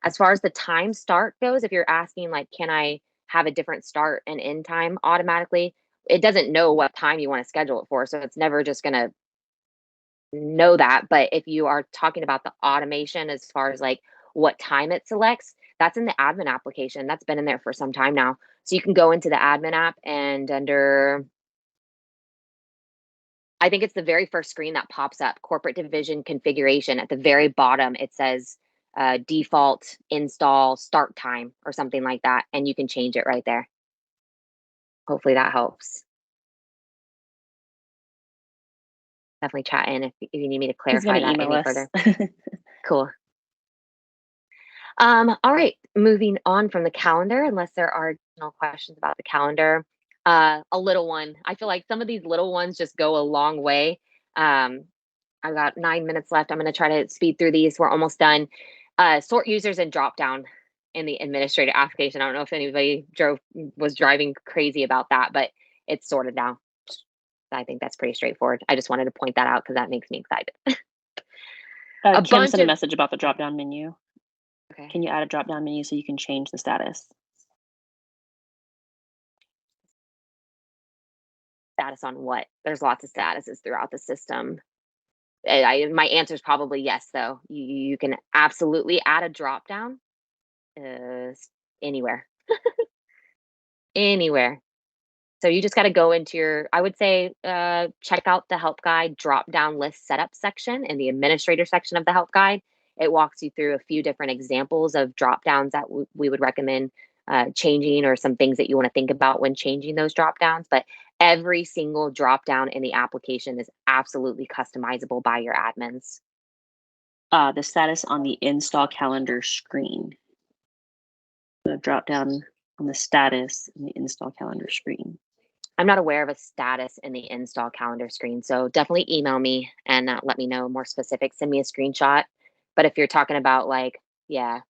As far as the time start goes, if you're asking like, can I have a different start and end time automatically, it doesn't know what time you want to schedule it for. So it's never just going to know that. But if you are talking about the automation as far as like what time it selects, that's in the admin application. That's been in there for some time now. So you can go into the admin app and under, I think it's the very first screen that pops up, corporate division configuration. At the very bottom, it says default install start time or something like that. And you can change it right there. Hopefully that helps. Definitely chat in if you need me to clarify that any further. Cool. All right, moving on from the calendar, unless there are additional questions about the calendar. A little one. I feel like some of these little ones just go a long way. I've got 9 minutes left. I'm going to try to speed through these. We're almost done. Sort users and drop down in the administrator application. I don't know if anybody was driving crazy about that, but it's sorted now. I think that's pretty straightforward. I just wanted to point that out because that makes me excited. Kim sent a message about the drop-down menu. Okay. Can you add a drop-down menu so you can change the status? Status on what? There's lots of statuses throughout the system. My answer is probably yes, though. You can absolutely add a drop down anywhere. Anywhere. So you just got to go into your, I would say, check out the help guide drop down list setup section in the administrator section of the help guide. It walks you through a few different examples of drop downs that we would recommend changing, or some things that you want to think about when changing those drop downs. But every single drop down in the application is absolutely customizable by your admins. The status on the install calendar screen. The drop down on the status in the install calendar screen. I'm not aware of a status in the install calendar screen, so definitely email me and let me know more specifics. Send me a screenshot. But if you're talking about like, yeah,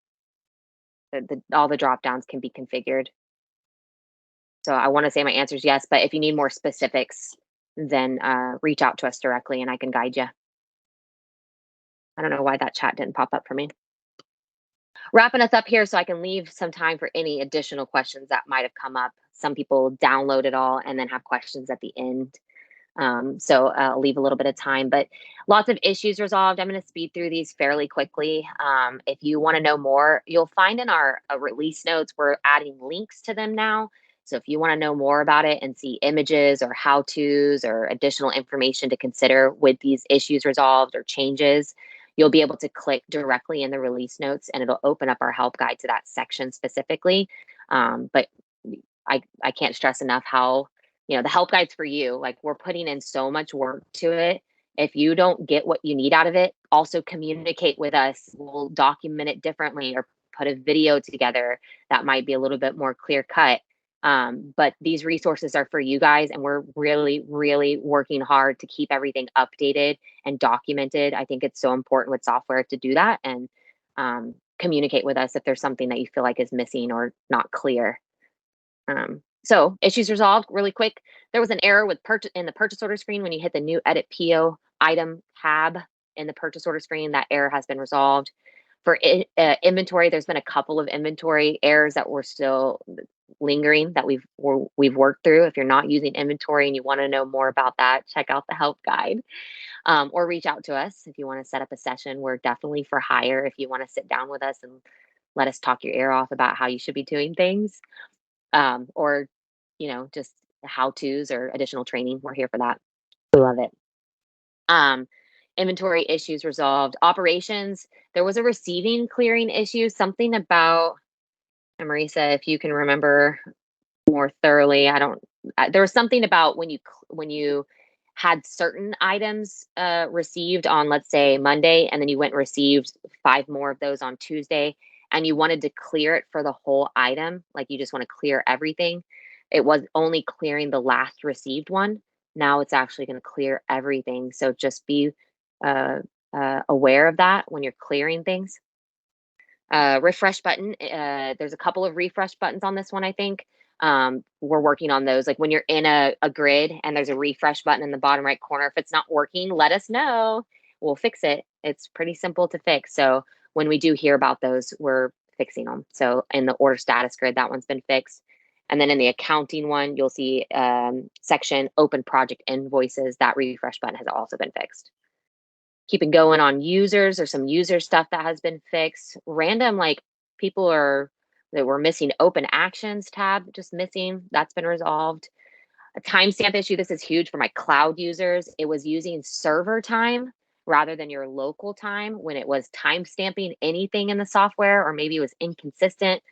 all the drop downs can be configured. So I want to say my answer is yes, but if you need more specifics, then reach out to us directly and I can guide you. I don't know why that chat didn't pop up for me. Wrapping us up here so I can leave some time for any additional questions that might have come up. Some people download it all and then have questions at the end. So I'll leave a little bit of time, but lots of issues resolved. I'm going to speed through these fairly quickly. If you want to know more, you'll find in our release notes, we're adding links to them now. So if you want to know more about it and see images or how-tos or additional information to consider with these issues resolved or changes, you'll be able to click directly in the release notes and it'll open up our help guide to that section specifically. But I can't stress enough how, the help guide's for you. Like, we're putting in so much work to it. If you don't get what you need out of it, also communicate with us. We'll document it differently or put a video together that might be a little bit more clear cut. But these resources are for you guys, and we're really, really working hard to keep everything updated and documented. I think it's so important with software to do that and communicate with us if there's something that you feel like is missing or not clear. So issues resolved really quick. There was an error with in the purchase order screen when you hit the new edit PO item tab in the purchase order screen. That error has been resolved. For inventory, there's been a couple of inventory errors that were still lingering that we've worked through. If you're not using inventory and you want to know more about that, check out the help guide or reach out to us if you want to set up a session. We're definitely for hire if you want to sit down with us and let us talk your ear off about how you should be doing things. Or, just how-tos or additional training. We're here for that. We love it. Inventory issues resolved. Operations, there was a receiving clearing issue, something about, and Marisa, if you can remember more thoroughly, there was something about when you had certain items received on, let's say, Monday, and then you went and received 5 more of those on Tuesday, and you wanted to clear it for the whole item, like you just want to clear everything. It was only clearing the last received one. Now it's actually going to clear everything. So just be aware of that when you're clearing things. Refresh button. There's a couple of refresh buttons on this one, I think. We're working on those. Like when you're in a grid and there's a refresh button in the bottom right corner, if it's not working, let us know. We'll fix it. It's pretty simple to fix. So when we do hear about those, we're fixing them. So in the order status grid, that one's been fixed. And then in the accounting one, you'll see section open project invoices. That refresh button has also been fixed. Keeping going on users, there's some user stuff that has been fixed. Random, like people that were missing open actions tab, just missing. That's been resolved. A timestamp issue. This is huge for my cloud users. It was using server time rather than your local time when it was timestamping anything in the software, or maybe it was inconsistent.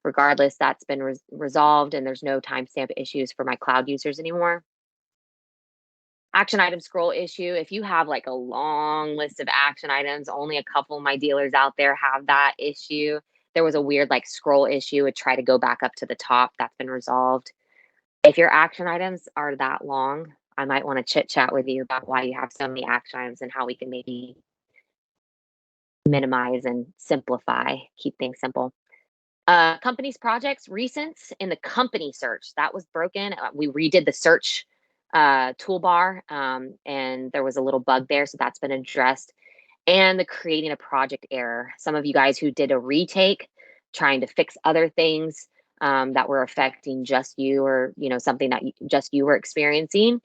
Regardless, that's been resolved and there's no timestamp issues for my cloud users anymore. Action item scroll issue. If you have like a long list of action items, only a couple of my dealers out there have that issue. There was a weird like scroll issue. It tried to go back up to the top. That's been resolved. If your action items are that long, I might want to chit chat with you about why you have so many action items and how we can maybe minimize and simplify, keep things simple. Companies projects recents in the company search that was broken. We redid the search toolbar and there was a little bug there, so that's been addressed. And the creating a project error. Some of you guys who did a retake trying to fix other things that were affecting just you, or something that just you were experiencing,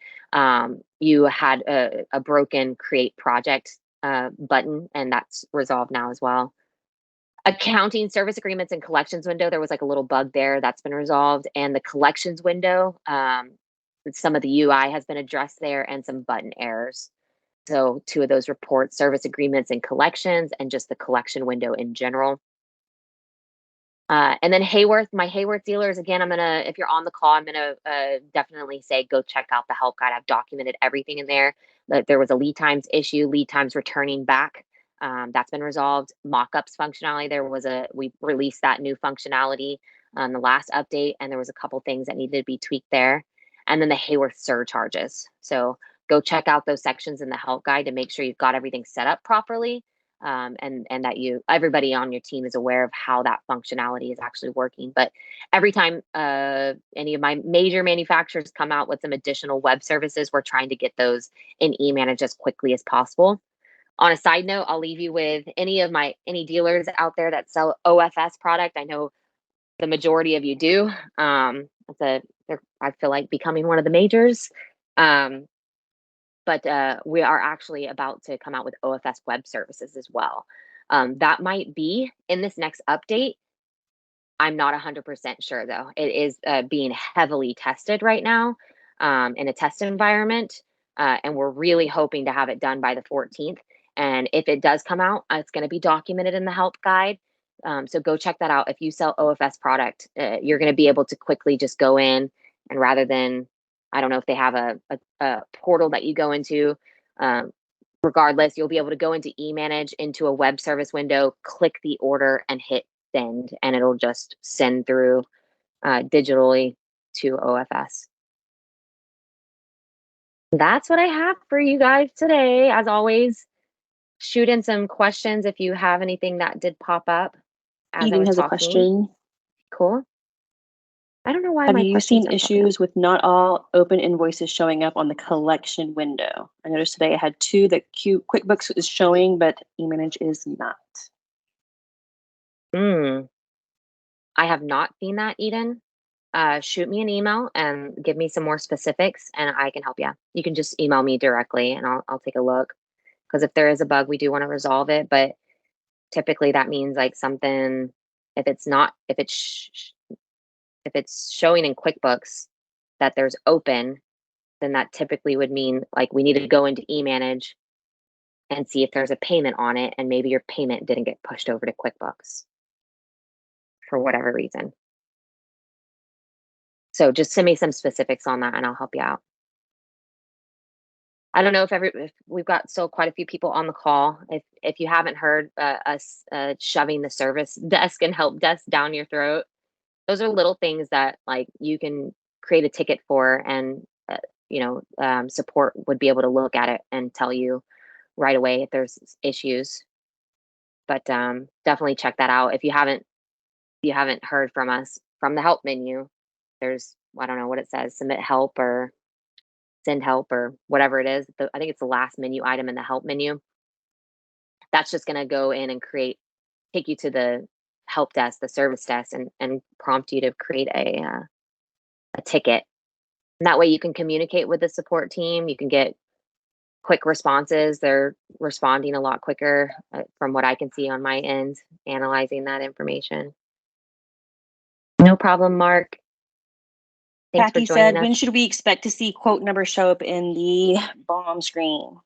you had a broken create project button, and that's resolved now as well. Accounting service agreements and collections window, there was like a little bug there. That's been resolved. And the collections window, some of the UI has been addressed there, and some button errors. So 2 of those reports, service agreements and collections, and just the collection window in general. And then Hayworth, my Hayworth dealers, again, if you're on the call, I'm gonna definitely say, go check out the help guide. I've documented everything in there. There was a lead times issue, lead times returning back. That's been resolved. Mockups functionality, we released that new functionality on the last update, and there was a couple things that needed to be tweaked there. And then the Hayworth surcharges. So go check out those sections in the help guide to make sure you've got everything set up properly. and that everybody on your team is aware of how that functionality is actually working. But every time any of my major manufacturers come out with some additional web services, we're trying to get those in eManage as quickly as possible. On a side note, I'll leave you with any dealers out there that sell OFS product. I know the majority of you do. They're, I feel like, becoming one of the majors. But we are actually about to come out with OFS web services as well. That might be in this next update. I'm not 100% sure though. It is being heavily tested right now in a test environment. And we're really hoping to have it done by the 14th. And if it does come out, it's going to be documented in the help guide. So go check that out. If you sell OFS product, you're going to be able to quickly just go in, and rather than, I don't know if they have a portal that you go into, regardless, you'll be able to go into eManage, into a web service window, click the order and hit send, and it'll just send through digitally to OFS. That's what I have for you guys today. As always, shoot in some questions if you have anything that did pop up as I Eden was has a talking. question. Cool. I don't know why Have my you questions seen aren't popping up. issues with not all open invoices showing up on the collection window? I noticed today I had 2 that QuickBooks is showing, but eManage is not. I have not seen that, Eden. Shoot me an email and give me some more specifics, and I can help you. You can just email me directly, and I'll take a look. Because if there is a bug, we do want to resolve it. But typically, that means like something. If it's showing in QuickBooks that there's open, then that typically would mean like we need to go into eManage and see if there's a payment on it, and maybe your payment didn't get pushed over to QuickBooks for whatever reason. So just send me some specifics on that and I'll help you out. I don't know if we've got still quite a few people on the call. If you haven't heard us shoving the service desk and help desk down your throat, those are little things that like you can create a ticket for, and support would be able to look at it and tell you right away if there's issues. But definitely check that out. If you haven't heard from us from the help menu, there's, I don't know what it says, submit help or send help or whatever it is. I think it's the last menu item in the help menu. That's just going to go in and take you to the help desk, the service desk, and prompt you to create a ticket. And that way you can communicate with the support team. You can get quick responses. They're responding a lot quicker from what I can see on my end, analyzing that information. No problem, Mark. Thanks Kathy for joining said, us. when should we expect to see quote number show up in the bomb screen?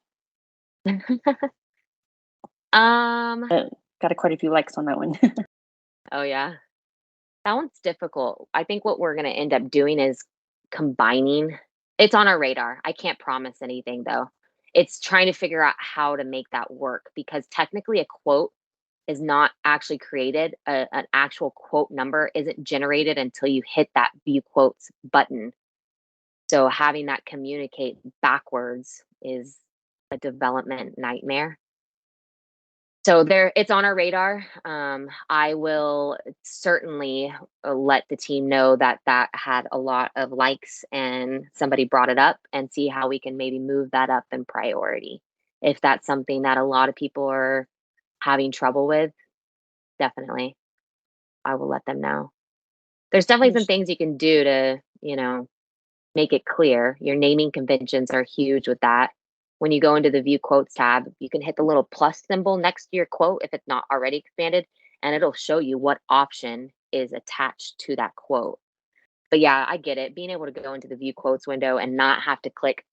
Got quite a few likes on that one. Oh yeah, that one's difficult. I think what we're going to end up doing is combining. It's on our radar. I can't promise anything though. It's trying to figure out how to make that work, because technically a quote is not actually created. An actual quote number isn't generated until you hit that view quotes button. So having that communicate backwards is a development nightmare. So it's on our radar. I will certainly let the team know that had a lot of likes and somebody brought it up, and see how we can maybe move that up in priority. If that's something that a lot of people are having trouble with, definitely I will let them know. There's definitely some things you can do to, make it clear. Your naming conventions are huge with that. When you go into the view quotes tab, you can hit the little plus symbol next to your quote if it's not already expanded, and it'll show you what option is attached to that quote. But yeah, I get it. Being able to go into the view quotes window and not have to click,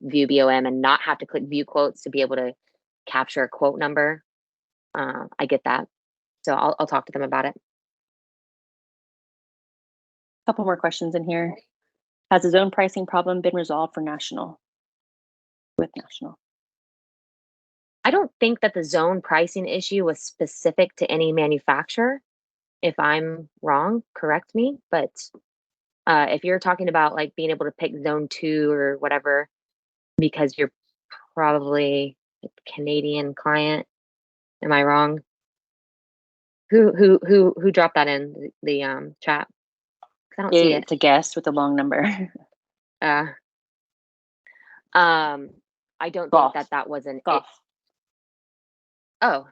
view BOM, and not have to click view quotes to be able to capture a quote number. I get that. So I'll talk to them about it. Couple more questions in here. Has the zone pricing problem been resolved for National? With National? I don't think that the zone pricing issue was specific to any manufacturer. If I'm wrong, correct me. But if you're talking about like being able to pick zone 2 or whatever, because you're probably a Canadian client, Am I wrong? Who dropped that in the chat? 'Cause I don't see it. It's a guest with a long number. Uh, um, I don't think Golf. that was an Golf. Oh,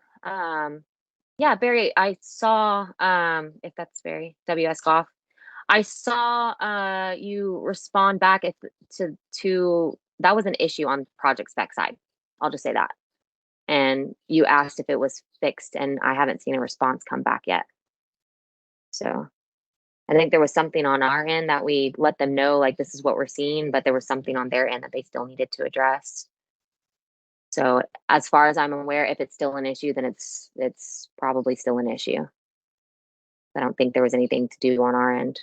yeah, Barry, I saw, if that's Barry, WS Golf. I saw you respond back if to that was an issue on project spec side. I'll just say that. And you asked if it was fixed, and I haven't seen a response come back yet. So I think there was something on our end that we let them know, like, this is what we're seeing, but there was something on their end that they still needed to address. So as far as I'm aware, if it's still an issue, then it's probably still an issue. I don't think there was anything to do on our end.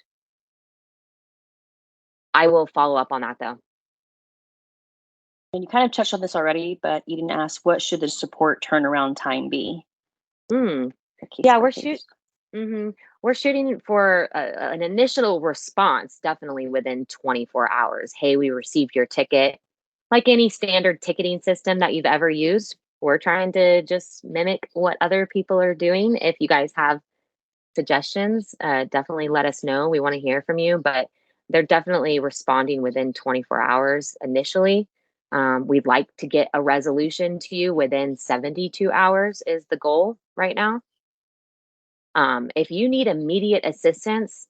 I will follow up on that though. And you kind of touched on this already, but you didn't ask, what should the support turnaround time be? Hmm. Case Yeah, by case. we're shooting for an initial response, definitely within 24 hours. Hey, we received your ticket. Like any standard ticketing system that you've ever used, we're trying to just mimic what other people are doing. If you guys have suggestions, definitely let us know. We want to hear from you, but they're definitely responding within 24 hours initially. We'd like to get a resolution to you within 72 hours is the goal right now. If you need immediate assistance,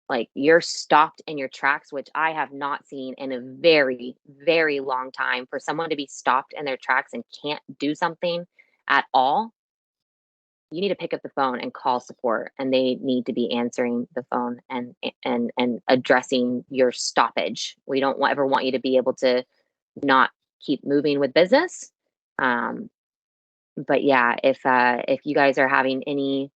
like you're stopped in your tracks, which I have not seen in a very, very long time, for someone to be stopped in their tracks and can't do something at all, you need to pick up the phone and call support, and they need to be answering the phone and addressing your stoppage. We don't ever want you to be able to not keep moving with business. Um, but yeah, if you guys are having any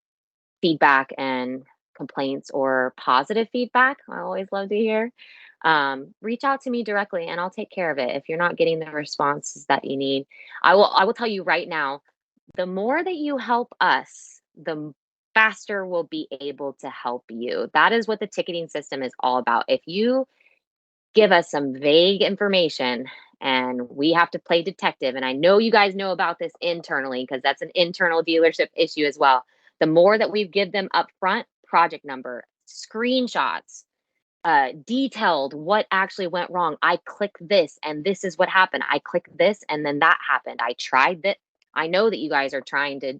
feedback and complaints or positive feedback, I always love to hear. Reach out to me directly and I'll take care of it. If you're not getting the responses that you need, I will tell you right now, the more that you help us, the faster we'll be able to help you. That is what the ticketing system is all about. If you give us some vague information and we have to play detective, and I know you guys know about this internally because that's an internal dealership issue as well. The more that we give them upfront, project number, screenshots, detailed what actually went wrong. I click this and this is what happened. I click this and then that happened. I tried that. I know that you guys are trying to,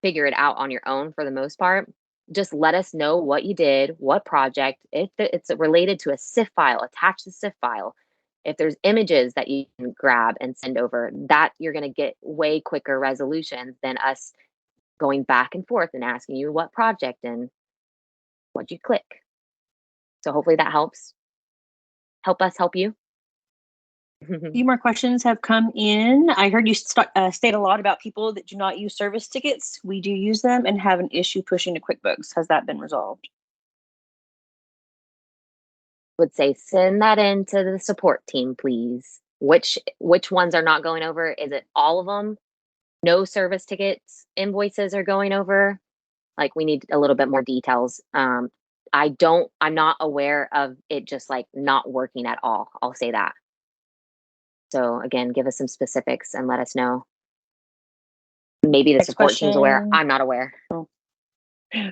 figure it out on your own for the most part. Just let us know what you did, what project. If it's related to a SIF file, attach the SIF file. If there's images that you can grab and send over, that you're going to get way quicker resolutions than us going back and forth and asking you what project and what you click. So hopefully that helps. Help us help you. A few more questions have come in. I heard you state a lot about people that do not use service tickets. We do use them and have an issue pushing to QuickBooks. Has that been resolved? Would say send that in to the support team, please. Which ones are not going over? Is it all of them? No service tickets, invoices are going over? Like, we need a little bit more details. I'm not aware of it just like not working at all. I'll say that. So again, give us some specifics and let us know. Maybe the Next support team's aware. question. I'm not aware.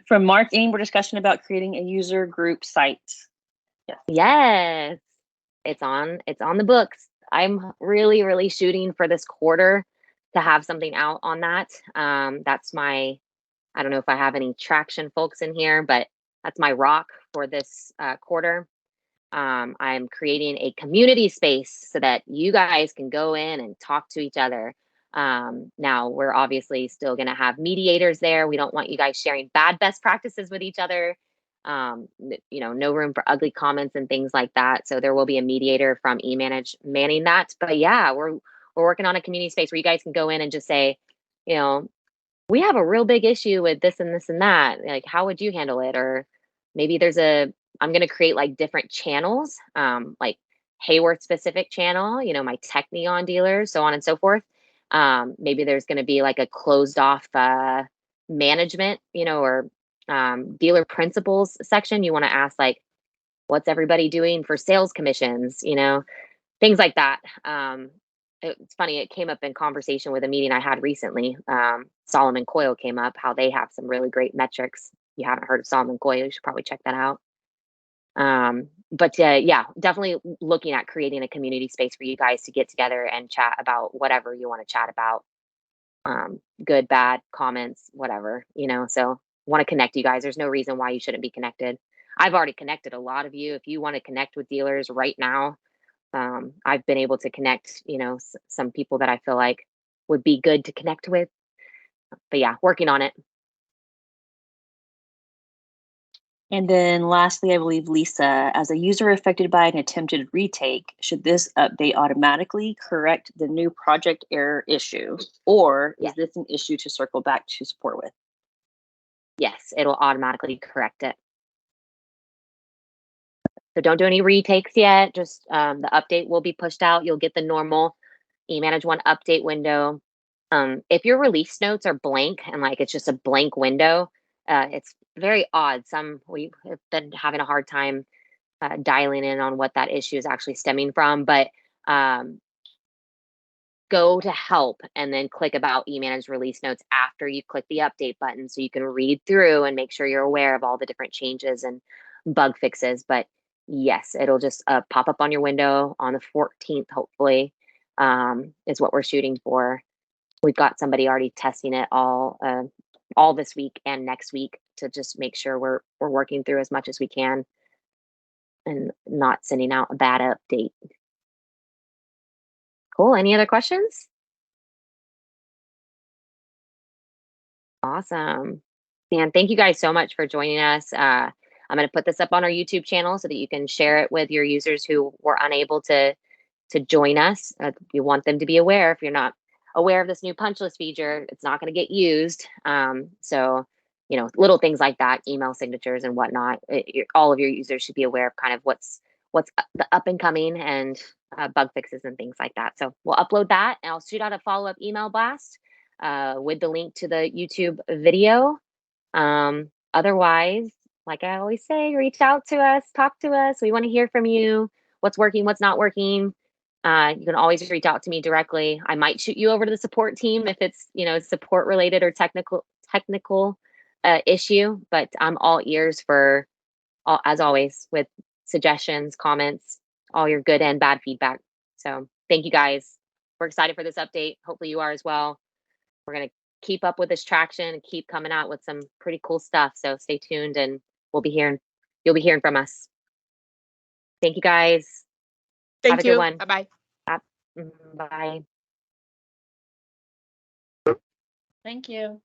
From Mark, any more discussion about creating a user group site? Yes. It's on the books. I'm really, really shooting for this quarter to have something out on that. That's my, I don't know if I have any traction folks in here, but that's my rock for this quarter. I'm creating a community space so that you guys can go in and talk to each other. Now, we're obviously still going to have mediators there. We don't want you guys sharing bad best practices with each other. No room for ugly comments and things like that. So there will be a mediator from e-manage manning that. But yeah, we're working on a community space where you guys can go in and just say, we have a real big issue with this and this and that. Like, how would you handle it? Or maybe I'm going to create like different channels, like Hayworth specific channel, my Tech Neon dealers, so on and so forth. Maybe there's going to be like a closed off management, or dealer principals section. You want to ask like, what's everybody doing for sales commissions, things like that. it's funny, it came up in conversation with a meeting I had recently. Solomon Coil came up, how they have some really great metrics. If you haven't heard of Solomon Coil, you should probably check that out. But yeah, definitely looking at creating a community space for you guys to get together and chat about whatever you want to chat about. Good, bad, comments, whatever, so want to connect you guys. There's no reason why you shouldn't be connected. I've already connected a lot of you. If you want to connect with dealers right now, I've been able to connect, some people that I feel like would be good to connect with. But yeah, working on it. And then lastly, I believe Lisa, as a user affected by an attempted retake, should this update automatically correct the new project error issue? Or is this an issue to circle back to support with? Yes, it'll automatically correct it. So don't do any retakes yet. Just the update will be pushed out. You'll get the normal e-manageONE update window. If your release notes are blank and like it's just a blank window, it's very odd. We have been having a hard time dialing in on what that issue is actually stemming from. But go to help and then click about eManage release notes after you click the update button so you can read through and make sure you're aware of all the different changes and bug fixes. But yes, it'll just pop up on your window on the 14th, hopefully, is what we're shooting for. We've got somebody already testing it all this week and next week to just make sure we're working through as much as we can and not sending out a bad update. Cool. Any other questions? Awesome. Dan, thank you guys so much for joining us. I'm going to put this up on our YouTube channel so that you can share it with your users who were unable to join us. You want them to be aware. If you're not aware of this new punch list feature, it's not going to get used. So, little things like that, email signatures and whatnot, all of your users should be aware of kind of what's the up and coming and bug fixes and things like that. So we'll upload that and I'll shoot out a follow-up email blast with the link to the YouTube video. Otherwise, like I always say, reach out to us, talk to us. We want to hear from you. What's working, what's not working. You can always reach out to me directly. I might shoot you over to the support team if it's, support related or technical issue, but I'm all ears for, as always, with suggestions, comments, all your good and bad feedback. So thank you guys. We're excited for this update. Hopefully you are as well. We're going to keep up with this traction and keep coming out with some pretty cool stuff. So stay tuned and you'll be hearing from us. Thank you guys. Thank Have a you. good one. Bye-bye. Bye. Thank you.